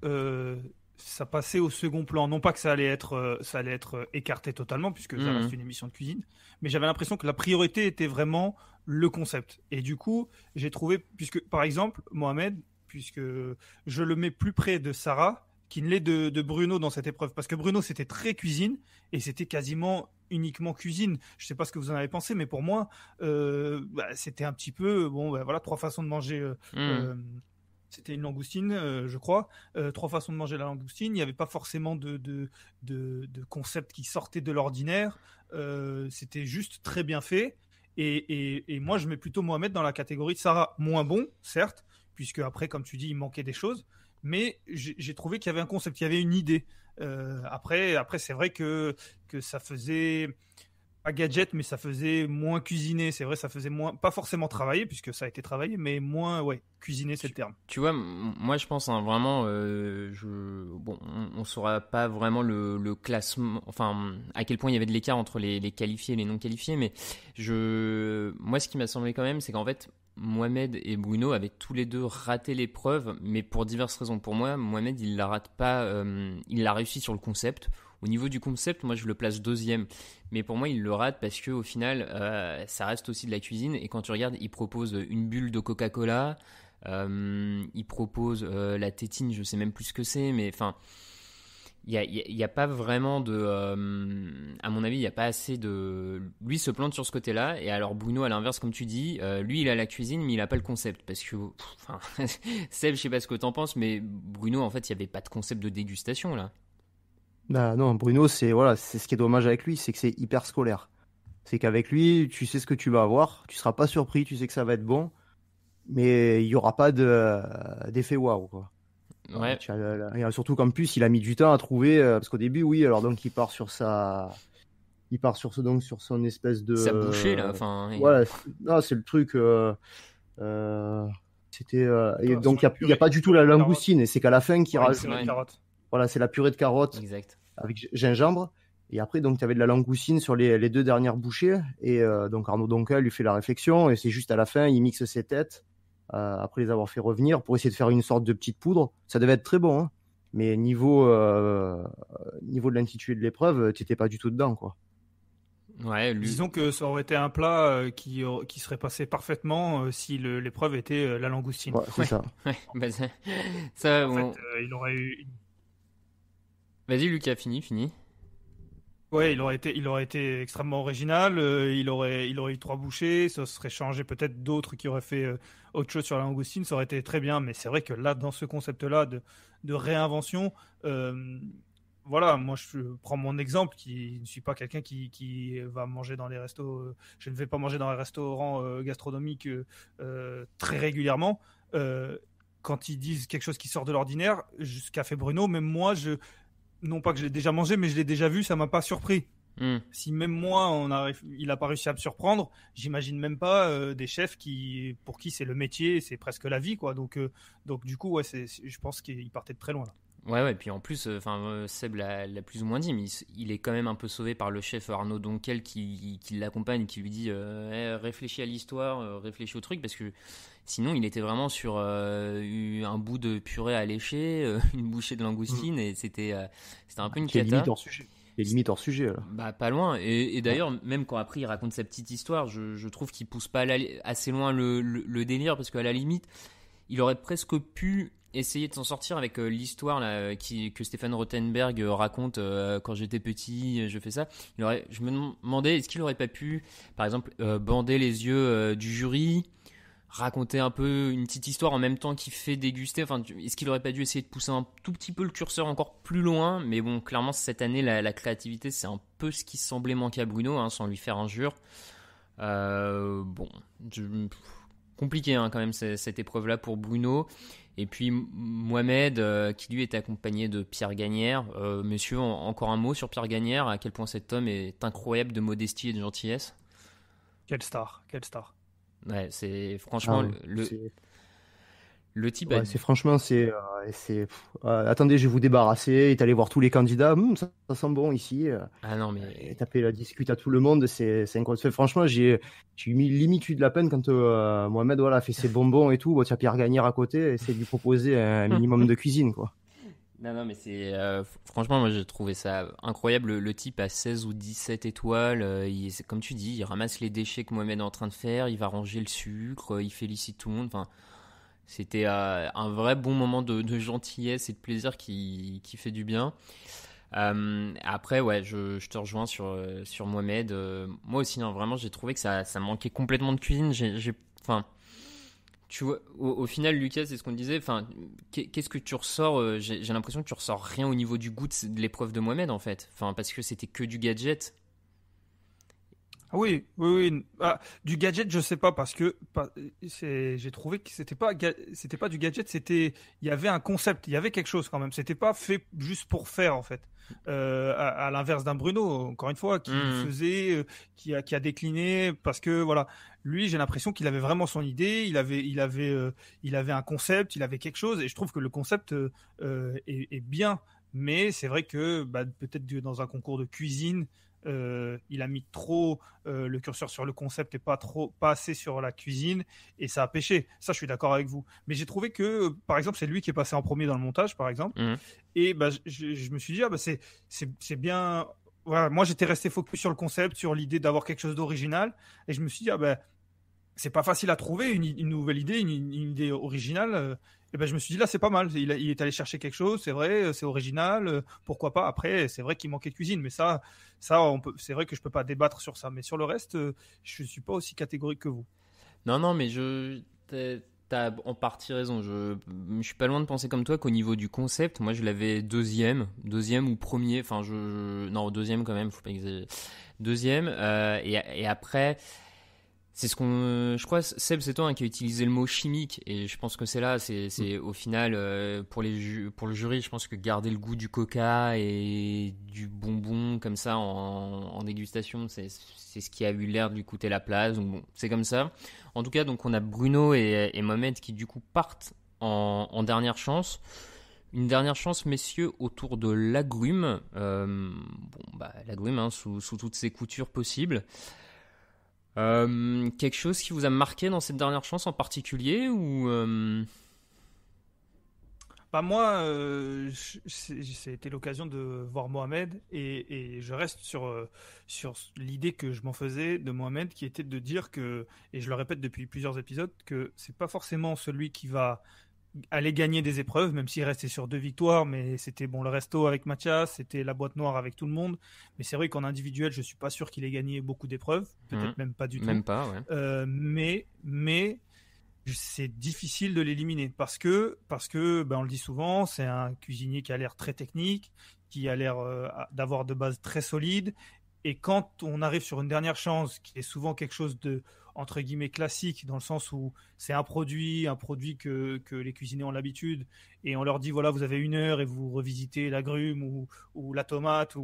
ça passait au second plan. Non pas que ça allait être écarté totalement, puisque ça reste une émission de cuisine, mais j'avais l'impression que la priorité était vraiment le concept. Et du coup, j'ai trouvé, puisque par exemple, Mohamed, puisque je le mets plus près de Sarah qu'il ne l'est de Bruno dans cette épreuve, parce que Bruno c'était très cuisine et c'était quasiment uniquement cuisine. Je sais pas ce que vous en avez pensé, mais pour moi, c'était un petit peu voilà, 3 façons de manger. C'était une langoustine, je crois. 3 façons de manger la langoustine. Il n'y avait pas forcément de concept qui sortait de l'ordinaire. C'était juste très bien fait. Et moi, je mets plutôt Mohamed dans la catégorie de Sarah. Moins bon, certes, puisque après, comme tu dis, il manquait des choses. Mais j'ai trouvé qu'il y avait un concept, qu'il y avait une idée. Après, c'est vrai que ça faisait pas gadget, mais ça faisait moins cuisiner. C'est vrai, ça faisait moins, pas forcément travailler, puisque ça a été travaillé, mais moins, cuisiner, c'est le terme. Tu vois, moi je pense vraiment, on saura pas vraiment le classement, enfin à quel point il y avait de l'écart entre les qualifiés et les non qualifiés, mais moi ce qui m'a semblé quand même, c'est qu'en fait Mohamed et Bruno avaient tous les deux raté l'épreuve, mais pour diverses raisons. Pour moi, Mohamed il la rate pas, il l'a réussi sur le concept. Au niveau du concept, moi je le place 2e, mais pour moi il le rate parce que au final ça reste aussi de la cuisine, et quand tu regardes, il propose une bulle de Coca-Cola, il propose la tétine, je sais même plus ce que c'est, mais enfin il y a pas vraiment à mon avis il y a pas assez de, lui se plante sur ce côté-là, et alors Bruno à l'inverse comme tu dis, lui il a la cuisine mais il a pas le concept, parce que Seb, je sais pas ce que t'en penses, mais Bruno en fait il y avait pas de concept de dégustation là. Bah non, Bruno, c'est ce qui est dommage avec lui, c'est que c'est hyper scolaire. C'est qu'avec lui, tu sais ce que tu vas avoir, tu seras pas surpris, tu sais que ça va être bon, mais il y aura pas d'effet waouh, quoi. Ouais. Et surtout qu'en plus, il a mis du temps à trouver, parce qu'au début, oui, alors donc il part sur son espèce de. Ça bouchait là, enfin. Voilà, c'est le truc. C'était. Et donc il y a pas du tout la langoustine, et c'est qu'à la fin qu'il rajoute. Voilà, c'est la purée de carottes avec gingembre. Et après, donc, tu avais de la langoustine sur les 2 dernières bouchées. Et donc, Arnaud Donquel lui fait la réflexion. Et c'est juste à la fin, il mixe ses têtes, après les avoir fait revenir, pour essayer de faire une sorte de petite poudre. Ça devait être très bon, hein. Mais niveau de l'intitulé de l'épreuve, tu n'étais pas du tout dedans, quoi. Ouais, disons que ça aurait été un plat qui serait passé parfaitement si l'épreuve était la langoustine. Ouais, c'est ça. Ouais, bah ça en fait, il aurait eu... Vas-y Lucas, fini. Ouais, il aurait été extrêmement original. Il aurait eu 3 bouchées. Ça serait changé peut-être d'autres qui auraient fait autre chose sur la langoustine. Ça aurait été très bien. Mais c'est vrai que là, dans ce concept-là de réinvention, voilà, moi je prends mon exemple, qui ne suis pas quelqu'un qui va manger dans les restos. Je ne vais pas manger dans les restaurants gastronomiques très régulièrement. Quand ils disent quelque chose qui sort de l'ordinaire, ce qu'a fait Bruno, même moi, non pas que je l'ai déjà mangé, mais je l'ai déjà vu, ça m'a pas surpris. Si même moi, il a pas réussi à me surprendre, j'imagine même pas des chefs pour qui c'est le métier, c'est presque la vie, quoi. Donc du coup, ouais, je pense qu'il partait de très loin là. Ouais, puis en plus, Seb l'a plus ou moins dit, mais il est quand même un peu sauvé par le chef Arnaud Donquel qui l'accompagne, qui lui dit réfléchis à l'histoire, réfléchis au truc, parce que sinon il était vraiment sur un bout de purée à lécher, une bouchée de langoustine, et c'était un peu une cata. Limite hors sujet là. Bah pas loin, et d'ailleurs même quand après il raconte sa petite histoire, je trouve qu'il pousse pas assez loin le délire, parce qu'à la limite il aurait presque pu essayer de s'en sortir avec l'histoire là, que Stéphane Rothenberg raconte quand j'étais petit, je fais ça. Je me demandais, est-ce qu'il aurait pas pu, par exemple, bander les yeux du jury, raconter un peu une petite histoire en même temps qu'il fait déguster. Enfin, est-ce qu'il aurait pas dû essayer de pousser un tout petit peu le curseur encore plus loin? Mais bon, clairement cette année la créativité, c'est un peu ce qui semblait manquer à Bruno, hein, sans lui faire injure. Compliqué hein, quand même cette épreuve-là pour Bruno. Et puis Mohamed, qui lui est accompagné de Pierre Gagnère. Monsieur, encore un mot sur Pierre Gagnère, à quel point cet homme est incroyable de modestie et de gentillesse. Quelle star. Ouais, c'est franchement Le type Ouais, attendez, je vais vous débarrasser. Il est allé voir tous les candidats. Ça sent bon ici. Ah non, mais. Taper la discute à tout le monde, c'est incroyable. Franchement, j'ai limite eu de la peine quand Mohamed a fait ses bonbons et tout. Bon, tu as Pierre Gagnère à côté, essayer de lui proposer un minimum de cuisine, quoi. Non, mais c'est. Franchement, moi j'ai trouvé ça incroyable. Le type a 16 ou 17 étoiles. Comme tu dis, il ramasse les déchets que Mohamed est en train de faire. Il va ranger le sucre. Il félicite tout le monde. Enfin, c'était un vrai bon moment de gentillesse et de plaisir qui fait du bien. Après, ouais, je te rejoins sur Mohamed. Moi aussi, hein, vraiment, j'ai trouvé que ça manquait complètement de cuisine. Enfin. Tu vois, au final, Lucas, c'est ce qu'on disait. Enfin, qu'est-ce que tu ressors j'ai l'impression que tu ressors rien au niveau du goût de l'épreuve de Mohamed, en fait. Enfin, parce que c'était que du gadget. Ah oui. Ah, du gadget, je sais pas parce que j'ai trouvé que c'était pas du gadget, il y avait un concept, il y avait quelque chose quand même. C'était pas fait juste pour faire en fait. À l'inverse d'un Bruno, encore une fois, qui faisait, qui a décliné parce que voilà, lui, j'ai l'impression qu'il avait vraiment son idée, il avait un concept, il avait quelque chose et je trouve que le concept est bien, mais c'est vrai que peut-être que dans un concours de cuisine. Il a mis trop le curseur sur le concept et pas assez sur la cuisine et ça a pêché. Ça, je suis d'accord avec vous. Mais j'ai trouvé que, par exemple, c'est lui qui est passé en premier dans le montage, par exemple. Et je me suis dit, c'est bien. Voilà, moi, j'étais resté focus sur le concept, sur l'idée d'avoir quelque chose d'original. Et je me suis dit, c'est pas facile à trouver une nouvelle idée, une idée originale. Et je me suis dit là c'est pas mal. Il est allé chercher quelque chose, c'est vrai, c'est original. Pourquoi pas. Après c'est vrai qu'il manquait de cuisine, mais ça c'est vrai que je peux pas débattre sur ça. Mais sur le reste, je suis pas aussi catégorique que vous. Non, mais t'as en partie raison. Je suis pas loin de penser comme toi qu'au niveau du concept, moi je l'avais deuxième ou premier. Enfin non, deuxième quand même, faut pas exagérer. Deuxième et après. C'est je crois, Seb, c'est toi qui a utilisé le mot chimique, et je pense que c'est au final, pour le jury, je pense que garder le goût du coca et du bonbon comme ça en dégustation, c'est ce qui a eu l'air de lui coûter la place, donc bon, c'est comme ça. En tout cas, donc on a Bruno et Mohamed qui du coup partent en dernière chance. Une dernière chance, messieurs, autour de l'agrume. L'agrume, hein, sous toutes ses coutures possibles. Quelque chose qui vous a marqué dans cette dernière chance en particulier ou Moi, c'était l'occasion de voir Mohamed et je reste sur l'idée que je m'en faisais de Mohamed, qui était de dire que, et je le répète depuis plusieurs épisodes, que c'est pas forcément celui qui va aller gagner des épreuves, même s'il restait sur 2 victoires, mais c'était le resto avec Mathias, c'était la boîte noire avec tout le monde, mais c'est vrai qu'en individuel, je suis pas sûr qu'il ait gagné beaucoup d'épreuves, peut-être même pas du tout. Même pas, ouais. Mais c'est difficile de l'éliminer parce que on le dit souvent, c'est un cuisinier qui a l'air très technique, qui a l'air d'avoir de bases très solides, et quand on arrive sur une dernière chance, qui est souvent quelque chose de entre guillemets classique, dans le sens où c'est un produit que les cuisiniers ont l'habitude, et on leur dit voilà, vous avez 1 heure et vous revisitez l'agrume ou la tomate,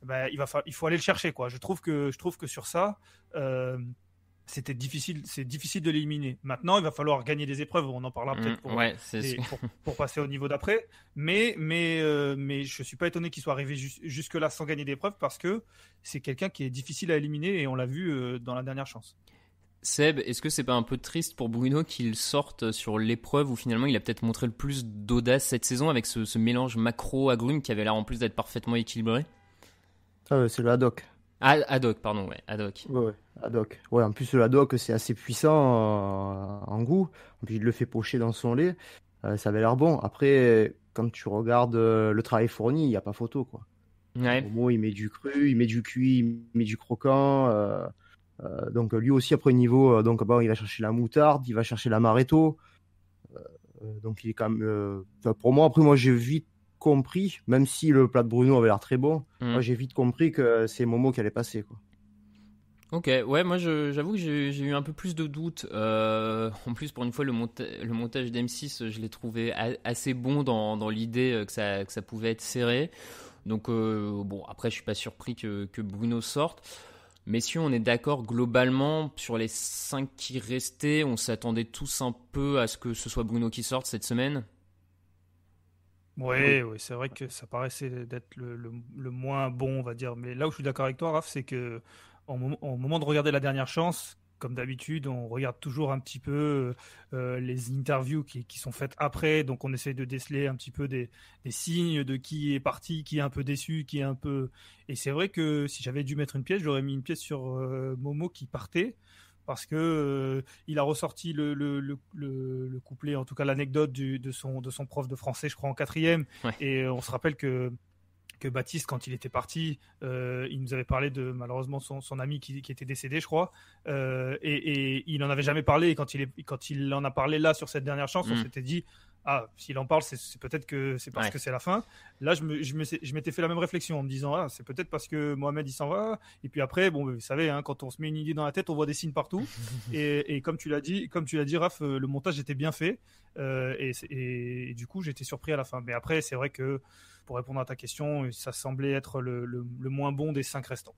il faut aller le chercher, quoi. Je trouve que sur ça c'est difficile de l'éliminer. Maintenant, il va falloir gagner des épreuves, on en parlera peut-être pour passer au niveau d'après, mais je suis pas étonné qu'il soit arrivé jusque là sans gagner d'épreuves, parce que c'est quelqu'un qui est difficile à éliminer, et on l'a vu dans la dernière chance. Seb, est-ce que c'est pas un peu triste pour Bruno qu'il sorte sur l'épreuve où finalement il a peut-être montré le plus d'audace cette saison, avec ce mélange macro-agrume qui avait l'air en plus d'être parfaitement équilibré? C'est le haddock. Ah, haddock, pardon, ouais, haddock. Ouais, haddock. Ouais, en plus le haddock c'est assez puissant en goût. En plus il le fait pocher dans son lait. Ça avait l'air bon. Après, quand tu regardes le travail fourni, il n'y a pas photo, quoi. Ouais. Au moins, il met du cru, il met du cuit, il met du croquant. Donc lui aussi après niveau, il va chercher la moutarde, il va chercher l'amaretto. Donc il est quand même. Pour moi, après moi j'ai vite compris, même si le plat de Bruno avait l'air très bon, moi j'ai vite compris que c'est Momo qui allait passer, quoi. Ok, ouais, moi j'avoue que j'ai eu un peu plus de doutes. En plus, pour une fois, le montage d'M6, je l'ai trouvé assez bon dans l'idée que ça pouvait être serré. Donc, après, je suis pas surpris que Bruno sorte. Messieurs, on est d'accord globalement sur les 5 qui restaient. On s'attendait tous un peu à ce que ce soit Bruno qui sorte cette semaine. Oui, c'est vrai que ça paraissait d'être le moins bon, on va dire. Mais là où je suis d'accord avec toi, Raph, c'est que au moment de regarder La Dernière Chance, comme d'habitude, on regarde toujours un petit peu les interviews qui sont faites après. Donc, on essaie de déceler un petit peu des signes de qui est parti, qui est un peu déçu, qui est un peu... Et c'est vrai que si j'avais dû mettre une pièce, j'aurais mis une pièce sur Momo qui partait. Parce que il a ressorti le couplet, en tout cas l'anecdote de son prof de français, je crois en 4e. Ouais. Et on se rappelle que Baptiste, quand il était parti, il nous avait parlé de malheureusement son ami qui était décédé, je crois. Et il n'en avait jamais parlé. Et quand il en a parlé là sur cette dernière chance, on s'était dit s'il en parle, c'est peut-être que c'est parce que c'est la fin. Là, je m'étais fait la même réflexion en me disant c'est peut-être parce que Mohamed il s'en va. Et puis après, bon, vous savez, quand on se met une idée dans la tête, on voit des signes partout. et comme tu l'as dit, Raph, le montage était bien fait. Et du coup, j'étais surpris à la fin. Mais après, c'est vrai que pour répondre à ta question, ça semblait être le moins bon des 5 restants.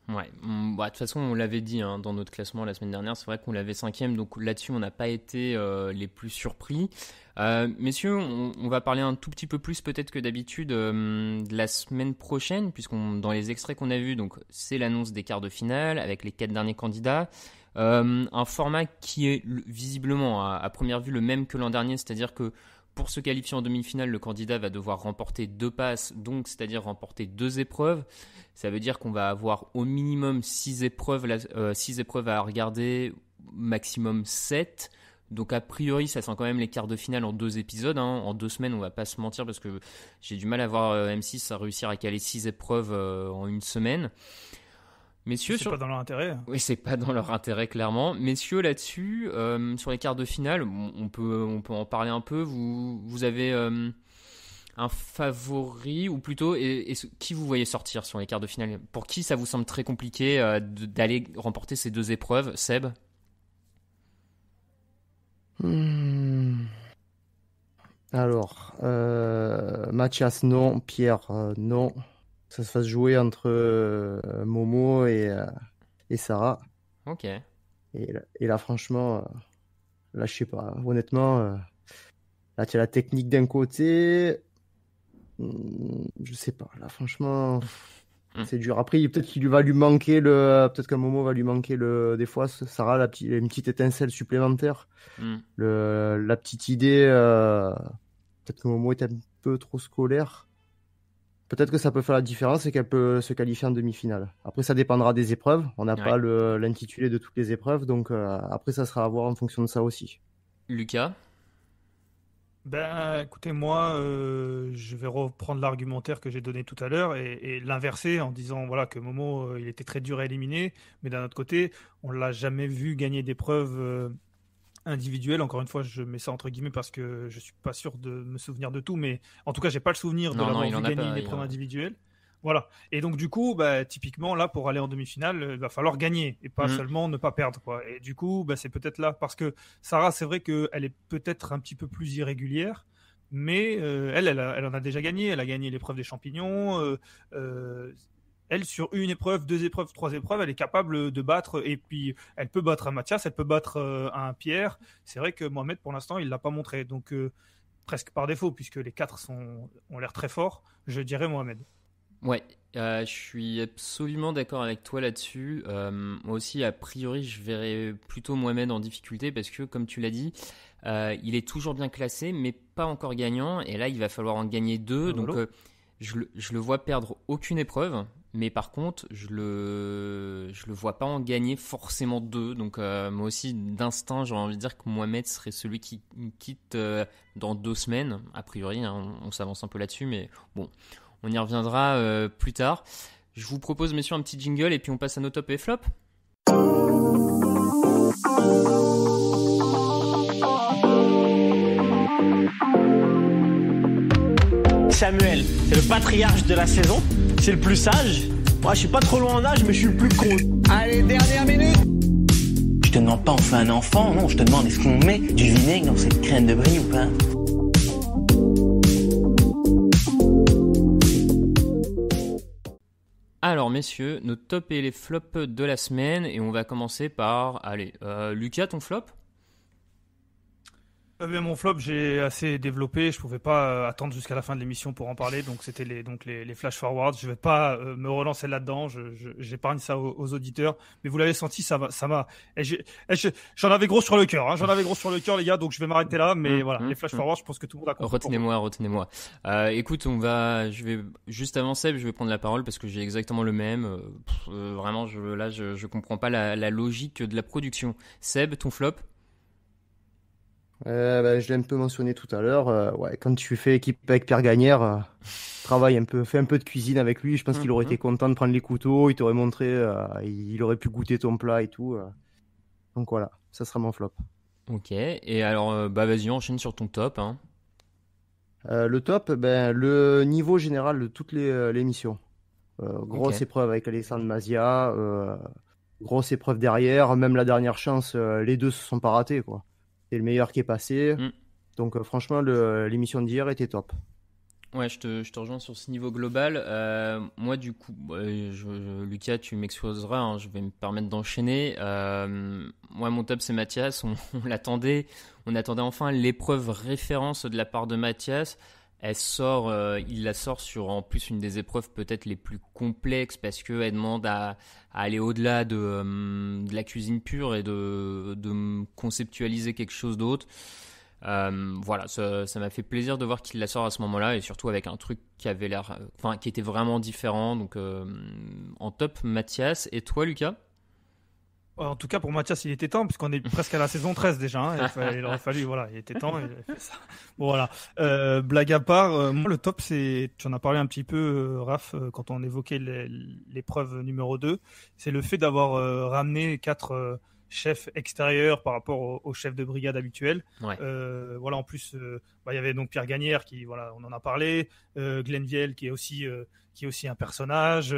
Ouais, de toute façon, on l'avait dit dans notre classement la semaine dernière, c'est vrai qu'on l'avait 5e, donc là-dessus, on n'a pas été les plus surpris. Messieurs, on va parler un tout petit peu plus peut-être que d'habitude de la semaine prochaine, dans les extraits qu'on a vus, donc c'est l'annonce des quarts de finale avec les 4 derniers candidats. Un format qui est visiblement à première vue le même que l'an dernier, c'est-à-dire que pour se qualifier en demi-finale, le candidat va devoir remporter 2 passes, donc c'est-à-dire remporter 2 épreuves. Ça veut dire qu'on va avoir au minimum 6 épreuves à regarder, maximum 7. Donc a priori, ça sent quand même les quarts de finale en 2 épisodes. En 2 semaines, on va pas se mentir parce que j'ai du mal à voir M6 à réussir à caler 6 épreuves en une semaine. Messieurs, c'est pas dans leur intérêt. Oui, c'est pas dans leur intérêt, clairement. Messieurs, là-dessus, sur les quarts de finale, on peut en parler un peu. Vous avez un favori, ou plutôt, qui vous voyez sortir sur les quarts de finale? Pour qui ça vous semble très compliqué d'aller remporter ces 2 épreuves, Seb? Alors, Mathias, non. Pierre, non. Ça se fasse jouer entre Momo et Sarah. Ok. Et là, franchement, là, je sais pas. Honnêtement, là, tu as la technique d'un côté. Je sais pas. Là, franchement, c'est dur. Après, peut-être qu'il va lui manquer peut-être qu'un Momo va lui manquer des fois, Sarah, une petite étincelle supplémentaire. La petite idée. Peut-être que Momo est un peu trop scolaire. Peut-être que ça peut faire la différence et qu'elle peut se qualifier en demi-finale. Après, ça dépendra des épreuves. On n'a pas l'intitulé de toutes les épreuves. Donc, après, ça sera à voir en fonction de ça aussi. Lucas? Écoutez, moi, je vais reprendre l'argumentaire que j'ai donné tout à l'heure et l'inverser en disant que Momo, il était très dur à éliminer. Mais d'un autre côté, on ne l'a jamais vu gagner d'épreuves individuel. Encore une fois, je mets ça entre guillemets parce que je suis pas sûr de me souvenir de tout, mais en tout cas, j'ai pas le souvenir de l'avoir vu gagner une épreuve individuelle. Voilà. Et donc du coup, typiquement là, pour aller en demi-finale, il va falloir gagner et pas seulement ne pas perdre, quoi. Et du coup, c'est peut-être là parce que Sarah, c'est vrai qu'elle est peut-être un petit peu plus irrégulière, mais elle en a déjà gagné. Elle a gagné l'épreuve des champignons. Elle, sur une épreuve, 2 épreuves, 3 épreuves, elle est capable de battre. Et puis, elle peut battre un Mathias, elle peut battre un Pierre. C'est vrai que Mohamed, pour l'instant, il ne l'a pas montré. Donc, presque par défaut, puisque les 4 ont l'air très forts, je dirais Mohamed. Ouais, je suis absolument d'accord avec toi là-dessus. Moi aussi, a priori, je verrais plutôt Mohamed en difficulté parce que, comme tu l'as dit, il est toujours bien classé, mais pas encore gagnant. Et là, il va falloir en gagner 2. Donc, je le vois perdre aucune épreuve. Mais par contre, je le vois pas en gagner forcément 2. Donc moi aussi, d'instinct, j'aurais envie de dire que Mohamed serait celui qui quitte dans 2 semaines. A priori, on s'avance un peu là-dessus, mais bon, on y reviendra plus tard. Je vous propose, messieurs, un petit jingle et puis on passe à nos top et flop. Samuel, c'est le patriarche de la saison, c'est le plus sage. Moi, je suis pas trop loin en âge, mais je suis le plus con. Allez, dernière minute. Je te demande pas on fait un enfant, non, je te demande est-ce qu'on met du vinaigre dans cette crème de brie ou pas? Alors messieurs, nos tops et les flops de la semaine, et on va commencer par, allez, Lucas, ton flop? Mon flop, j'ai assez développé. Je pouvais pas attendre jusqu'à la fin de l'émission pour en parler. Donc, c'était les flash forwards. Je vais pas me relancer là-dedans. J'épargne ça aux auditeurs. Mais vous l'avez senti, ça m'a. J'en avais gros sur le cœur. Hein. J'en avais gros sur le cœur, les gars. Donc, je vais m'arrêter là. Mais voilà, les flash forwards, je pense que tout le monde a compris. Retenez-moi. Écoute, je vais juste avant Seb, je vais prendre la parole parce que j'ai exactement le même. Vraiment, je comprends pas la logique de la production. Seb, ton flop? Je l'ai un peu mentionné tout à l'heure. Quand tu fais équipe avec Pierre Gagnère, fais un peu de cuisine avec lui. Je pense qu'il aurait été content de prendre les couteaux. Il t'aurait montré, il aurait pu goûter ton plat et tout. Donc voilà, ça sera mon flop. Ok. Et alors, vas-y, enchaîne sur ton top. Hein. Le top, le niveau général de toutes les missions. Grosse épreuve avec Alexandre Mazia. Grosse épreuve derrière. Même la dernière chance, les deux se sont pas ratés, quoi. C'est le meilleur qui est passé. Donc franchement, l'émission d'hier était top. Ouais, je te rejoins sur ce niveau global. Moi, du coup, Lucas, tu m'excuseras, hein, je vais me permettre d'enchaîner. Moi, mon top, c'est Mathias. On l'attendait. On attendait enfin l'épreuve référence de la part de Mathias. Il la sort sur en plus une des épreuves peut-être les plus complexes parce qu'elle demande à aller au-delà de la cuisine pure et de conceptualiser quelque chose d'autre. Voilà, ça m'a fait plaisir de voir qu'il la sort à ce moment-là et surtout avec un truc qui avait l'air, qui était vraiment différent. Donc en top, Mathias. Et toi, Lucas? En tout cas, pour Mathias, il était temps, puisqu'on est presque à la saison 13 déjà. Hein, il aurait fallu, voilà, il était temps, il avait fait ça. Bon, voilà. Blague à part, moi, le top, tu en as parlé un petit peu, Raph, quand on évoquait l'épreuve numéro 2. C'est le fait d'avoir ramené 4 chefs extérieurs par rapport aux chefs de brigade habituels. Ouais. Voilà, en plus, il y avait donc Pierre Gagnère, qui, voilà, on en a parlé, Glenn Viel, qui est aussi un personnage,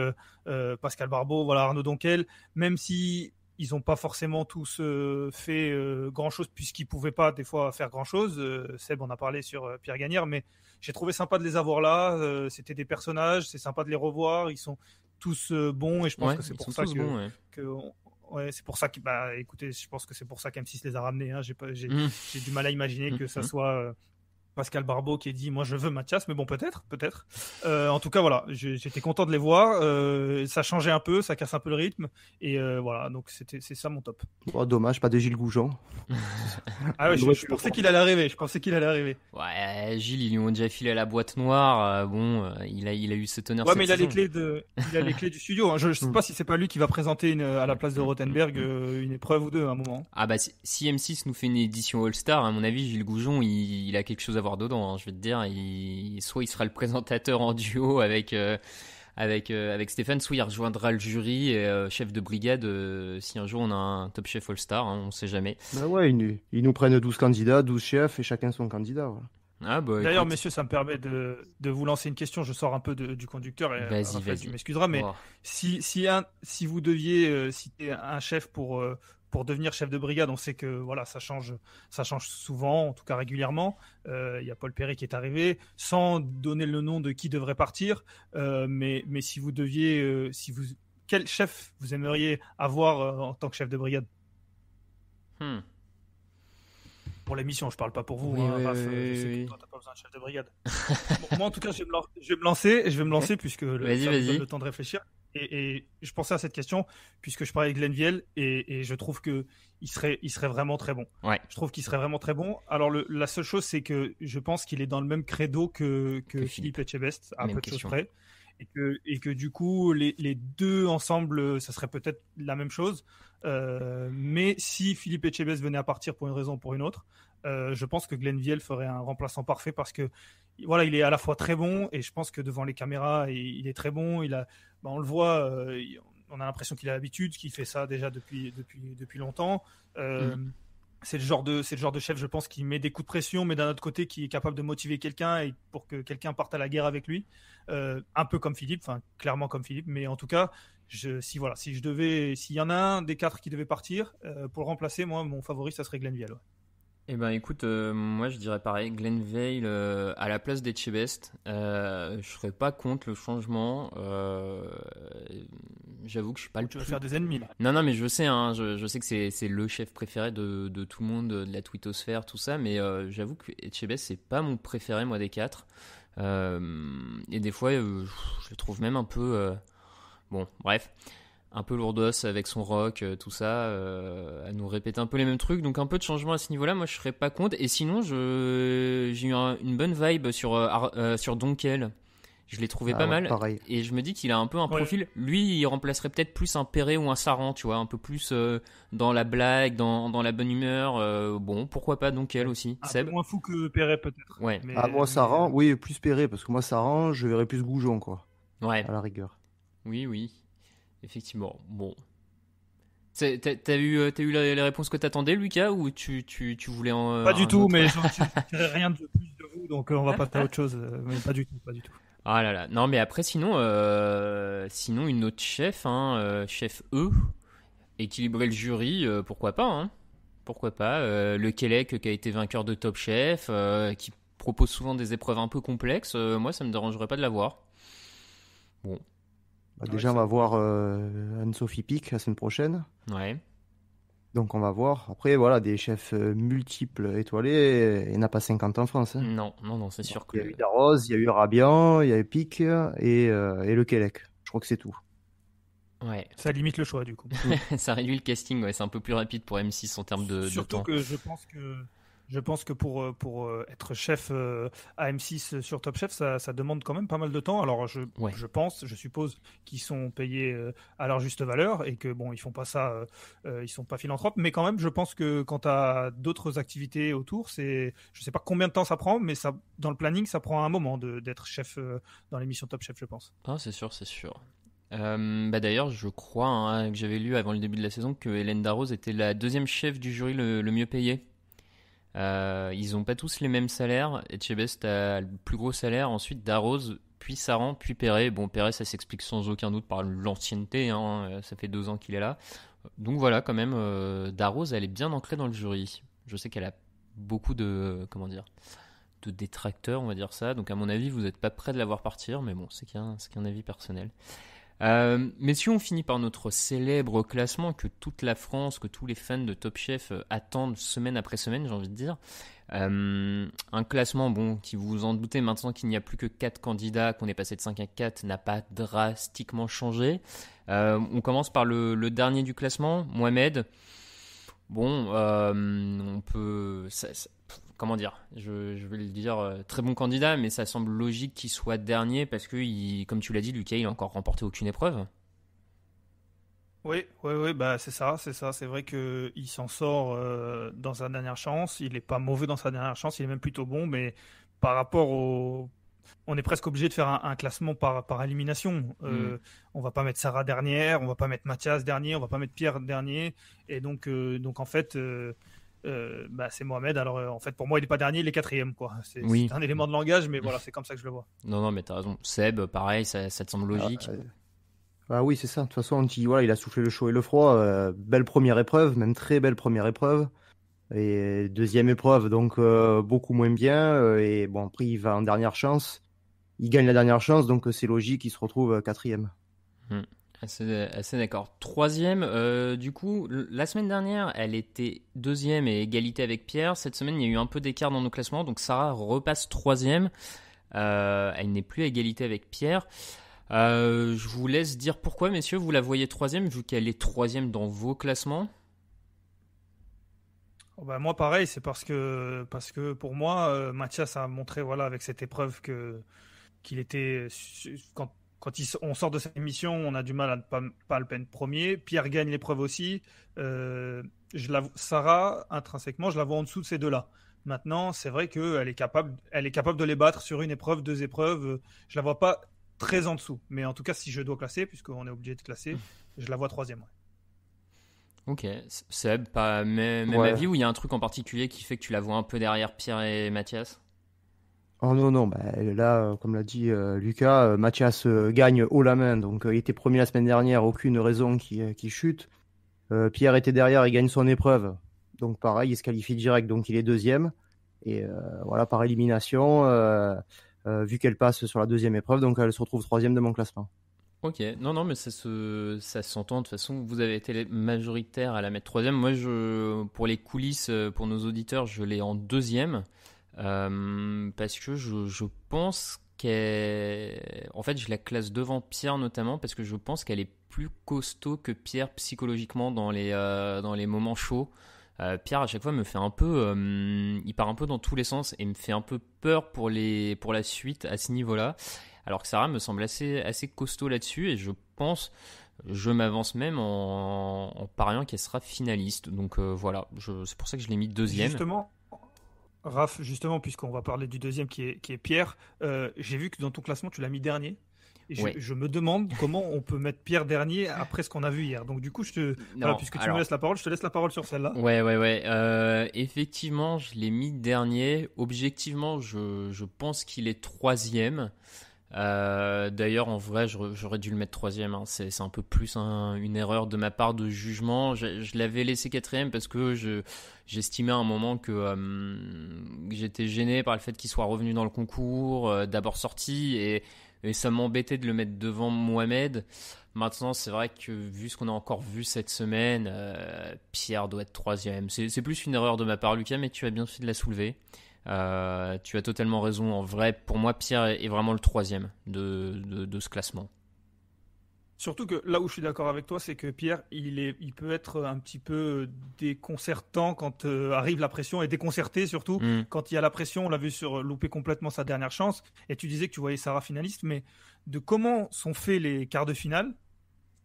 Pascal Barbeau, voilà, Arnaud Donquel, même si ils n'ont pas forcément tous fait grand-chose puisqu'ils ne pouvaient pas des fois faire grand-chose. Seb en a parlé sur Pierre Gagnère, mais j'ai trouvé sympa de les avoir là. C'était des personnages, c'est sympa de les revoir. Ils sont tous bons et je pense que c'est pour ça c'est pour ça que, écoutez, je pense que c'est pour ça qu'M6 les a ramenés. Hein. J'ai du mal à imaginer que ça soit Pascal Barbeau qui ait dit moi je veux Mathias, mais bon peut-être. En tout cas voilà, j'étais content de les voir, ça changeait un peu, ça casse un peu le rythme et voilà, donc c'est ça mon top. Oh, dommage, pas de Gilles Goujon. Ah ouais, je pensais qu'il allait arriver. Ouais, Gilles, ils lui ont déjà filé à la boîte noire, il a eu cet honneur. Ouais, mais il a les clés du studio. Hein. Je sais pas si c'est pas lui qui va présenter à la place de Rothenberg une épreuve ou deux à un moment. Ah bah si M6 nous fait une édition All-Star, à mon avis Gilles Goujon il a quelque chose à voir dedans, hein, je vais te dire, soit il sera le présentateur en duo avec Stéphane, soit il rejoindra le jury chef de brigade si un jour on a un top chef All-Star, hein, on sait jamais. Bah ouais, ils nous prennent 12 candidats, 12 chefs et chacun son candidat. Voilà. Ah bah, d'ailleurs, messieurs, ça me permet de vous lancer une question. Je sors un peu du conducteur et vas-y. Tu m'excuseras, mais si vous deviez citer un chef pour devenir chef de brigade, on sait que voilà, ça change souvent, en tout cas régulièrement. Il y a Paul Perret qui est arrivé, sans donner le nom de qui devrait partir. Mais si vous deviez, quel chef vous aimeriez avoir en tant que chef de brigade? Pour l'émission, je parle pas pour vous, Raph, je sais que toi t'as pas besoin de chef de brigade. Bon, moi en tout cas, je vais me lancer puisque ça me donne le temps de réfléchir. Et je pensais à cette question puisque je parlais avec Glenn Viel et je trouve que il serait vraiment très bon. Ouais. Je trouve qu'il serait vraiment très bon. Alors la seule chose, c'est que je pense qu'il est dans le même credo que Philippe Etchebest, à peu de choses près. Et que du coup, les deux ensemble, ça serait peut-être la même chose. Mais si Philippe Etchebest venait à partir pour une raison ou pour une autre, je pense que Glenn Viel ferait un remplaçant parfait parce que voilà, il est à la fois très bon et je pense que devant les caméras, il est très bon. On le voit, on a l'impression qu'il a l'habitude, qu'il fait ça déjà depuis longtemps. C'est le genre de chef, je pense, qui met des coups de pression, mais d'un autre côté, qui est capable de motiver quelqu'un et pour que quelqu'un parte à la guerre avec lui. Un peu comme Philippe, enfin clairement comme Philippe, mais en tout cas, s'il y en a un des 4 qui devait partir pour le remplacer, moi, mon favori, ça serait Glenn Viel. Ouais. Eh ben écoute, moi je dirais pareil, Glenn Veil à la place d'Etchebest. Je serais pas contre le changement. J'avoue que je suis pas le. Tu vas faire des ennemis là. Non, mais je sais, hein, je sais que c'est le chef préféré de tout le monde, de la twittosphère, tout ça, mais j'avoue que Etchebest c'est pas mon préféré moi des 4. Et des fois, je le trouve même un peu. Bon, bref. Un peu lourdos avec son rock, tout ça, à nous répéter un peu les mêmes trucs, donc un peu de changement à ce niveau-là, moi je serais pas contre. Et sinon, j'ai eu une bonne vibe sur Donkel. Je l'ai trouvé pas mal, pareil. Et je me dis qu'il a un peu un profil. Lui, il remplacerait peut-être plus un Perret ou un Saran, tu vois, un peu plus dans la blague, dans la bonne humeur. Bon, pourquoi pas Donkel aussi. Un Seb. peu moins fou que Perret peut-être. Ouais. Moi Saran, oui, plus Perret, parce que moi Saran, je verrais plus Goujon, quoi. Ouais. À la rigueur. Oui. Effectivement, bon. T'as eu les réponses que t'attendais, Lucas, ou tu voulais en... Pas du tout, mais je ne rien de plus de vous, donc on va passer à autre chose. Mais pas du tout. Ah là là. Non, mais après, sinon une autre chef, chef E, équilibrer le jury, pourquoi pas, hein. Pourquoi pas. Le Québec qui a été vainqueur de Top Chef, qui propose souvent des épreuves un peu complexes, moi, ça me dérangerait pas de l'avoir. Bon. Déjà, on va voir Anne-Sophie Pic la semaine prochaine. Ouais. Donc, on va voir. Après, voilà, des chefs multiples étoilés, il n'y en a pas 50 en France. Hein. Non, c'est sûr que... Il y a eu Darroze, il y a eu Rabian, il y a eu Pic et le Québec. Je crois que c'est tout. Ouais. Ça limite le choix, du coup. Ça réduit le casting, ouais. C'est un peu plus rapide pour M6 en termes de temps. Surtout que je pense que pour être chef à M6 sur Top Chef, ça demande quand même pas mal de temps. Alors je suppose qu'ils sont payés à leur juste valeur et que bon, ils font pas ça, ils sont pas philanthropes, mais quand même, je pense que quand tu as d'autres activités autour, je sais pas combien de temps ça prend, mais ça, dans le planning, ça prend un moment d'être chef dans l'émission Top Chef, je pense. Ah, c'est sûr. D'ailleurs, je crois que j'avais lu avant le début de la saison que Hélène Darroze était la deuxième chef du jury le mieux payée. Ils ont pas tous les mêmes salaires. Etchebest a le plus gros salaire, ensuite Darroze, puis Saran, puis Perret. Bon, Perret, ça s'explique sans aucun doute par l'ancienneté, ça fait 2 ans qu'il est là. Donc voilà, quand même, Darroze, elle est bien ancrée dans le jury. Je sais qu'elle a beaucoup de détracteurs, on va dire ça. Donc à mon avis, vous n'êtes pas près de la voir partir, mais bon, c'est qu'un avis personnel. Messieurs, on finit par notre célèbre classement que toute la France, que tous les fans de Top Chef attendent semaine après semaine, j'ai envie de dire. Un classement, qui vous en doutez maintenant qu'il n'y a plus que 4 candidats, qu'on est passé de 5 à 4, n'a pas drastiquement changé. On commence par le dernier du classement, Mohamed. On peut... comment dire, je vais le dire, très bon candidat, mais ça semble logique qu'il soit dernier parce que, comme tu l'as dit, Lucas, il n'a encore remporté aucune épreuve. Oui, c'est ça. C'est vrai qu'il s'en sort dans sa dernière chance. Il n'est pas mauvais dans sa dernière chance, il est même plutôt bon, mais par rapport au... On est presque obligé de faire un classement par élimination. On va pas mettre Sarah dernière, on va pas mettre Mathias dernier, on va pas mettre Pierre dernier. Et donc en fait... c'est Mohamed. Alors en fait pour moi il est pas dernier, il est 4e quoi. C'est un élément de langage, mais voilà, c'est comme ça que je le vois. Non mais t'as raison. Seb, pareil, ça te semble logique? Oui, c'est ça. De toute façon, il a soufflé le chaud et le froid. Belle première épreuve, même très belle première épreuve. Et deuxième épreuve, donc beaucoup moins bien. Et bon, après il va en dernière chance. Il gagne la dernière chance, donc c'est logique qu'il se retrouve 4e. Assez d'accord. 3e, du coup, la semaine dernière, elle était 2e et égalité avec Pierre. Cette semaine, il y a eu un peu d'écart dans nos classements, donc Sarah repasse 3e. Elle n'est plus à égalité avec Pierre. Je vous laisse dire pourquoi, messieurs, vous la voyez 3e, vu qu'elle est 3e dans vos classements. Moi, pareil, c'est parce que pour moi, Mathias a montré avec cette épreuve qu'il était... Quand on sort de cette émission, on a du mal à ne pas le peine premier. Pierre gagne l'épreuve aussi. Sarah, intrinsèquement, je la vois en dessous de ces deux-là. Maintenant, c'est vrai qu'elle est capable de les battre sur une épreuve, 2 épreuves. Je la vois pas très en dessous. Mais en tout cas, si je dois classer, puisqu'on est obligé de classer, je la vois 3e. Ouais. Ok. Seb, pas même avis, ou il y a un truc en particulier qui fait que tu la vois un peu derrière Pierre et Mathias? Oh non, là, comme l'a dit Lucas, Mathias gagne haut la main, donc il était premier la semaine dernière, aucune raison qu'il chute. Pierre était derrière, il gagne son épreuve, Donc pareil, il se qualifie direct, donc il est deuxième. Et voilà, par élimination, vu qu'elle passe sur la deuxième épreuve, donc elle se retrouve troisième de mon classement. Ok, non, mais ça s'entend. De toute façon, vous avez été majoritaire à la mettre troisième. Moi, pour les coulisses, pour nos auditeurs, je l'ai en deuxième. Parce que je pense en fait, je la classe devant Pierre notamment parce que je pense qu'elle est plus costaud que Pierre psychologiquement dans les moments chauds. Pierre à chaque fois me fait un peu, il part un peu dans tous les sens et me fait un peu peur pour la suite à ce niveau-là. Alors que Sarah me semble assez costaud là-dessus et je m'avance même en pariant qu'elle sera finaliste. Donc voilà, c'est pour ça que je l'ai mis deuxième. Justement, Raph, puisqu'on va parler du deuxième qui est Pierre, j'ai vu que dans ton classement tu l'as mis dernier. Et je me demande comment on peut mettre Pierre dernier après ce qu'on a vu hier. Donc du coup, puisque tu me laisses la parole, je te laisse la parole sur celle-là. Ouais. Effectivement, je l'ai mis dernier. Objectivement, je pense qu'il est troisième. D'ailleurs, en vrai, j'aurais dû le mettre troisième. Hein. C'est un peu plus une erreur de ma part de jugement. Je l'avais laissé quatrième parce que j'estimais à un moment que j'étais gêné par le fait qu'il soit revenu dans le concours, d'abord sorti et ça m'embêtait de le mettre devant Mohamed. Maintenant, c'est vrai que vu ce qu'on a encore vu cette semaine, Pierre doit être troisième. C'est plus une erreur de ma part, Lucas, mais tu as bien fait de la soulever. Tu as totalement raison. En vrai, pour moi, Pierre est vraiment le troisième de ce classement. Surtout que là où je suis d'accord avec toi, c'est que Pierre, il peut être un petit peu déconcertant quand arrive la pression, et déconcerté surtout quand il y a la pression. On l'a vu louper complètement sa dernière chance. Et tu disais que tu voyais Sarah finaliste, mais de comment sont faits les quarts de finale,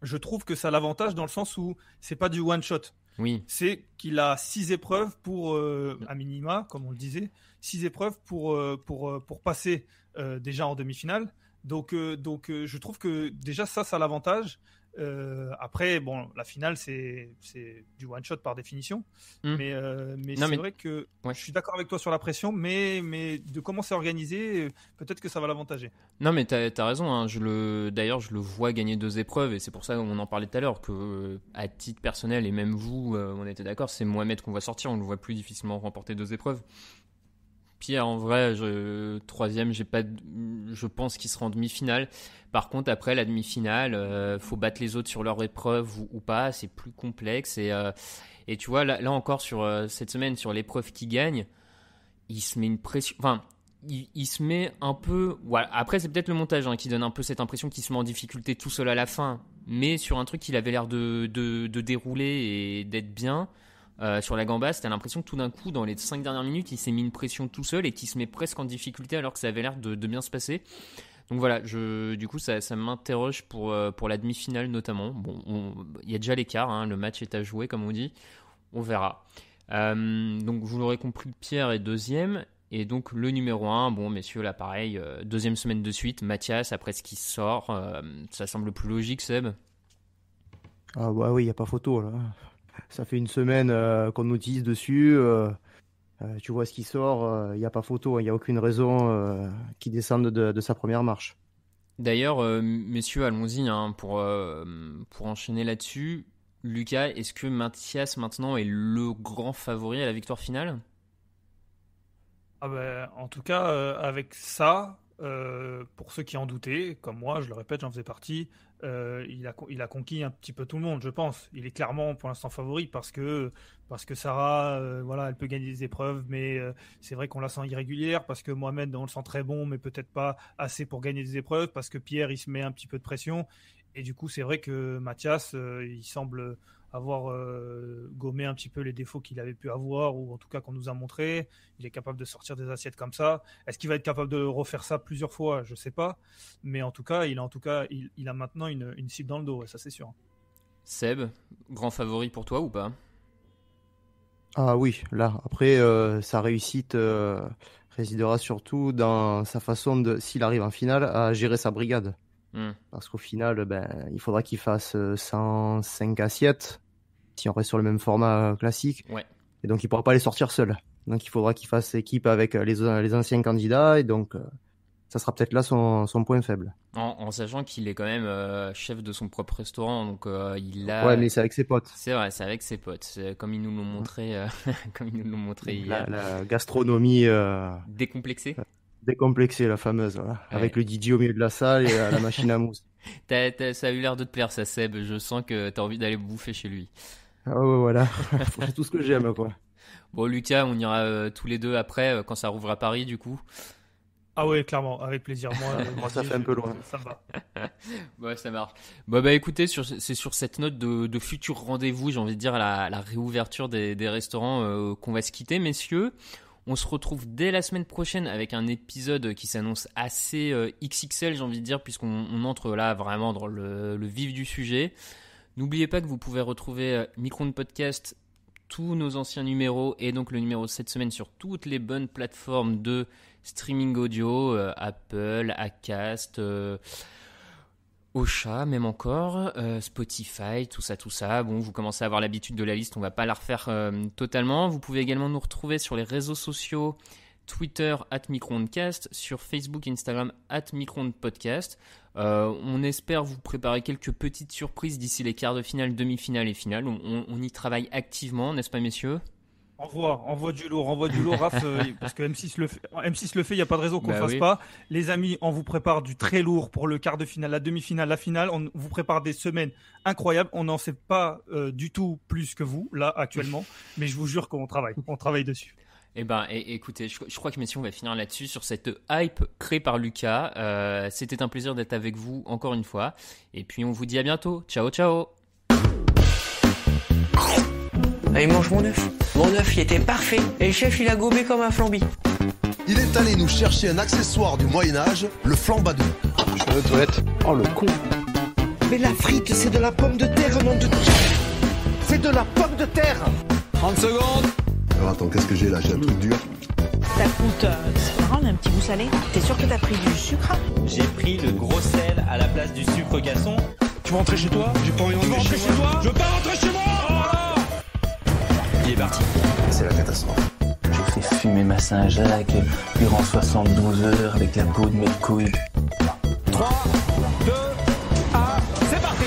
je trouve que ça a l'avantage dans le sens où c'est pas du one shot. Oui. C'est qu'il a 6 épreuves pour, à minima, comme on le disait, 6 épreuves pour passer déjà en demi-finale. Donc, je trouve que déjà ça a l'avantage. Après, bon, la finale, c'est du one-shot par définition. Mais c'est vrai que je suis d'accord avec toi sur la pression, mais de comment c'est organisé, peut-être que ça va l'avantager. Non, mais t'as raison. Hein. D'ailleurs, je le vois gagner 2 épreuves, et c'est pour ça qu'on en parlait tout à l'heure, que à titre personnel, et même vous, on était d'accord, c'est Mohamed qu'on voit sortir, on le voit plus difficilement remporter 2 épreuves. Pierre, en vrai, troisième, je pense qu'il sera en demi-finale. Par contre, après la demi-finale, faut battre les autres sur leur épreuve ou pas. C'est plus complexe. Et tu vois, là encore, sur cette semaine, sur l'épreuve qui gagne, il se met une pression. Enfin, il se met un peu. Voilà. Après, c'est peut-être le montage qui donne un peu cette impression qu'il se met en difficulté tout seul à la fin. Mais sur un truc qu'il avait l'air de dérouler et d'être bien. Sur la gambasse, t'as l'impression que tout d'un coup, dans les 5 dernières minutes, il s'est mis une pression tout seul et qu'il se met presque en difficulté alors que ça avait l'air de bien se passer. Donc voilà, du coup, ça m'interroge pour la demi-finale notamment. Bon, il y a déjà l'écart, le match est à jouer, comme on dit. On verra. Donc vous l'aurez compris, Pierre est deuxième. Et donc le numéro 1, bon messieurs, là pareil, deuxième semaine de suite, Mathias, après ce qui sort, ça semble plus logique, Seb. Ah bah oui, il n'y a pas photo là. Ça fait une semaine qu'on nous utilise dessus. Tu vois ce qui sort, il n'y a pas photo. Il n'y a aucune raison qu'il descende de sa première marche. D'ailleurs, messieurs, allons-y pour enchaîner là-dessus. Lucas, est-ce que Mathias maintenant est le grand favori à la victoire finale ? En tout cas, avec ça, pour ceux qui en doutaient, comme moi, je le répète, j'en faisais partie, il a conquis un petit peu tout le monde, je pense. Il est clairement pour l'instant favori parce que Sarah, elle peut gagner des épreuves, mais c'est vrai qu'on la sent irrégulière, parce que Mohamed, on le sent très bon, mais peut-être pas assez pour gagner des épreuves, parce que Pierre, il se met un petit peu de pression. Et du coup, c'est vrai que Mathias, il semble avoir gommé un petit peu les défauts qu'il avait pu avoir, ou en tout cas qu'on nous a montré. Il est capable de sortir des assiettes comme ça. Est-ce qu'il va être capable de refaire ça plusieurs fois ? Je ne sais pas. Mais en tout cas, il a maintenant une cible dans le dos, ça c'est sûr. Seb, grand favori pour toi ou pas ? Ah oui, là, après, sa réussite résidera surtout dans sa façon, s'il arrive en finale, à gérer sa brigade. Parce qu'au final, il faudra qu'il fasse 105 assiettes, si on reste sur le même format classique. Ouais. Et donc, il ne pourra pas les sortir seul. Donc, il faudra qu'il fasse équipe avec les anciens candidats. Et donc, ça sera peut-être là son point faible. En sachant qu'il est quand même chef de son propre restaurant, donc il a... Ouais, mais c'est avec ses potes. C'est vrai, c'est avec ses potes. C'est comme ils nous l'ont montré, hier. La gastronomie... Décomplexée. Décomplexée, la fameuse, voilà. Ouais. Avec le DJ au milieu de la salle et la machine à mousse. Ça a eu l'air de te plaire, ça, Seb. Je sens que t'as envie d'aller bouffer chez lui. Ah ouais, voilà. C'est tout ce que j'aime, quoi. Bon, Lucas, on ira tous les deux après, quand ça rouvre à Paris, du coup. Ah ouais, clairement, avec plaisir. Moi, ça fait un peu loin. Ça me va. Ouais, ça marche. Bah écoutez, c'est sur cette note de futur rendez-vous, j'ai envie de dire, à la réouverture des restaurants qu'on va se quitter, messieurs. On se retrouve dès la semaine prochaine avec un épisode qui s'annonce assez XXL, j'ai envie de dire, puisqu'on entre là vraiment dans le vif du sujet. N'oubliez pas que vous pouvez retrouver Micro-ondes Podcast, tous nos anciens numéros et donc le numéro de cette semaine sur toutes les bonnes plateformes de streaming audio, Apple, Acast, Ocha même encore, Spotify, tout ça. Bon, vous commencez à avoir l'habitude de la liste, on va pas la refaire totalement. Vous pouvez également nous retrouver sur les réseaux sociaux, Twitter @microondecast, sur Facebook, Instagram @microondepodcast. On espère vous préparer quelques petites surprises d'ici les quarts de finale, demi-finale et finale. On y travaille activement, n'est-ce pas, messieurs ? Envoie du lourd, Raph, parce que M6 le fait, il n'y a pas de raison qu'on ne fasse pas. Les amis, on vous prépare du très lourd pour le quart de finale, la demi-finale, la finale. On vous prépare des semaines incroyables. On n'en sait pas du tout plus que vous, là, actuellement. Mais je vous jure qu'on travaille dessus. Écoutez, je crois que messieurs, on va finir là-dessus, sur cette hype créée par Lucas. C'était un plaisir d'être avec vous encore une fois. Et puis, on vous dit à bientôt. Ciao, ciao. Allez, mange mon œuf. Mon œuf, il était parfait. Et le chef, il a gobé comme un flambi. Il est allé nous chercher un accessoire du Moyen-Âge, le flambadou. Je vais aux toilettes. Oh, le con. Mais la frite, c'est de la pomme de terre, nom de... C'est de la pomme de terre. 30 secondes. Alors attends, qu'est-ce que j'ai là? J'ai un truc dur. Ça coûte, c'est marrant, on a un petit goût salé. T'es sûr que t'as pris du sucre? J'ai pris le gros sel à la place du sucre gasson. Tu veux rentrer chez toi? J'ai pas envie de rentrer chez toi. Je veux pas rentrer chez moi. Oh là. Il est parti. C'est la catastrophe. J'ai fait fumer ma Saint-Jacques durant 72 heures avec la peau de mes couilles. 3, 2, 1, c'est parti.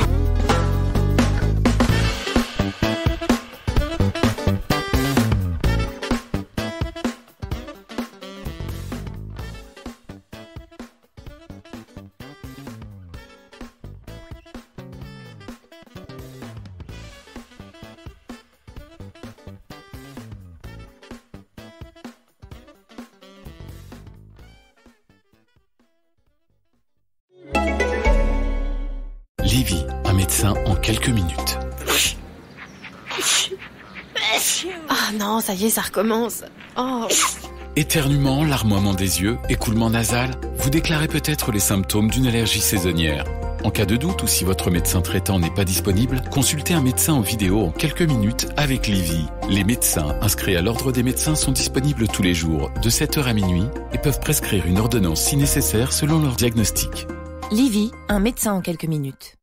Livy, un médecin en quelques minutes. Ah non, ça y est, ça recommence. Oh. Éternuement, larmoiement des yeux, écoulement nasal, vous déclarez peut-être les symptômes d'une allergie saisonnière. En cas de doute ou si votre médecin traitant n'est pas disponible, consultez un médecin en vidéo en quelques minutes avec Livy. Les médecins inscrits à l'ordre des médecins sont disponibles tous les jours, de 7h à minuit, et peuvent prescrire une ordonnance si nécessaire selon leur diagnostic. Livy, un médecin en quelques minutes.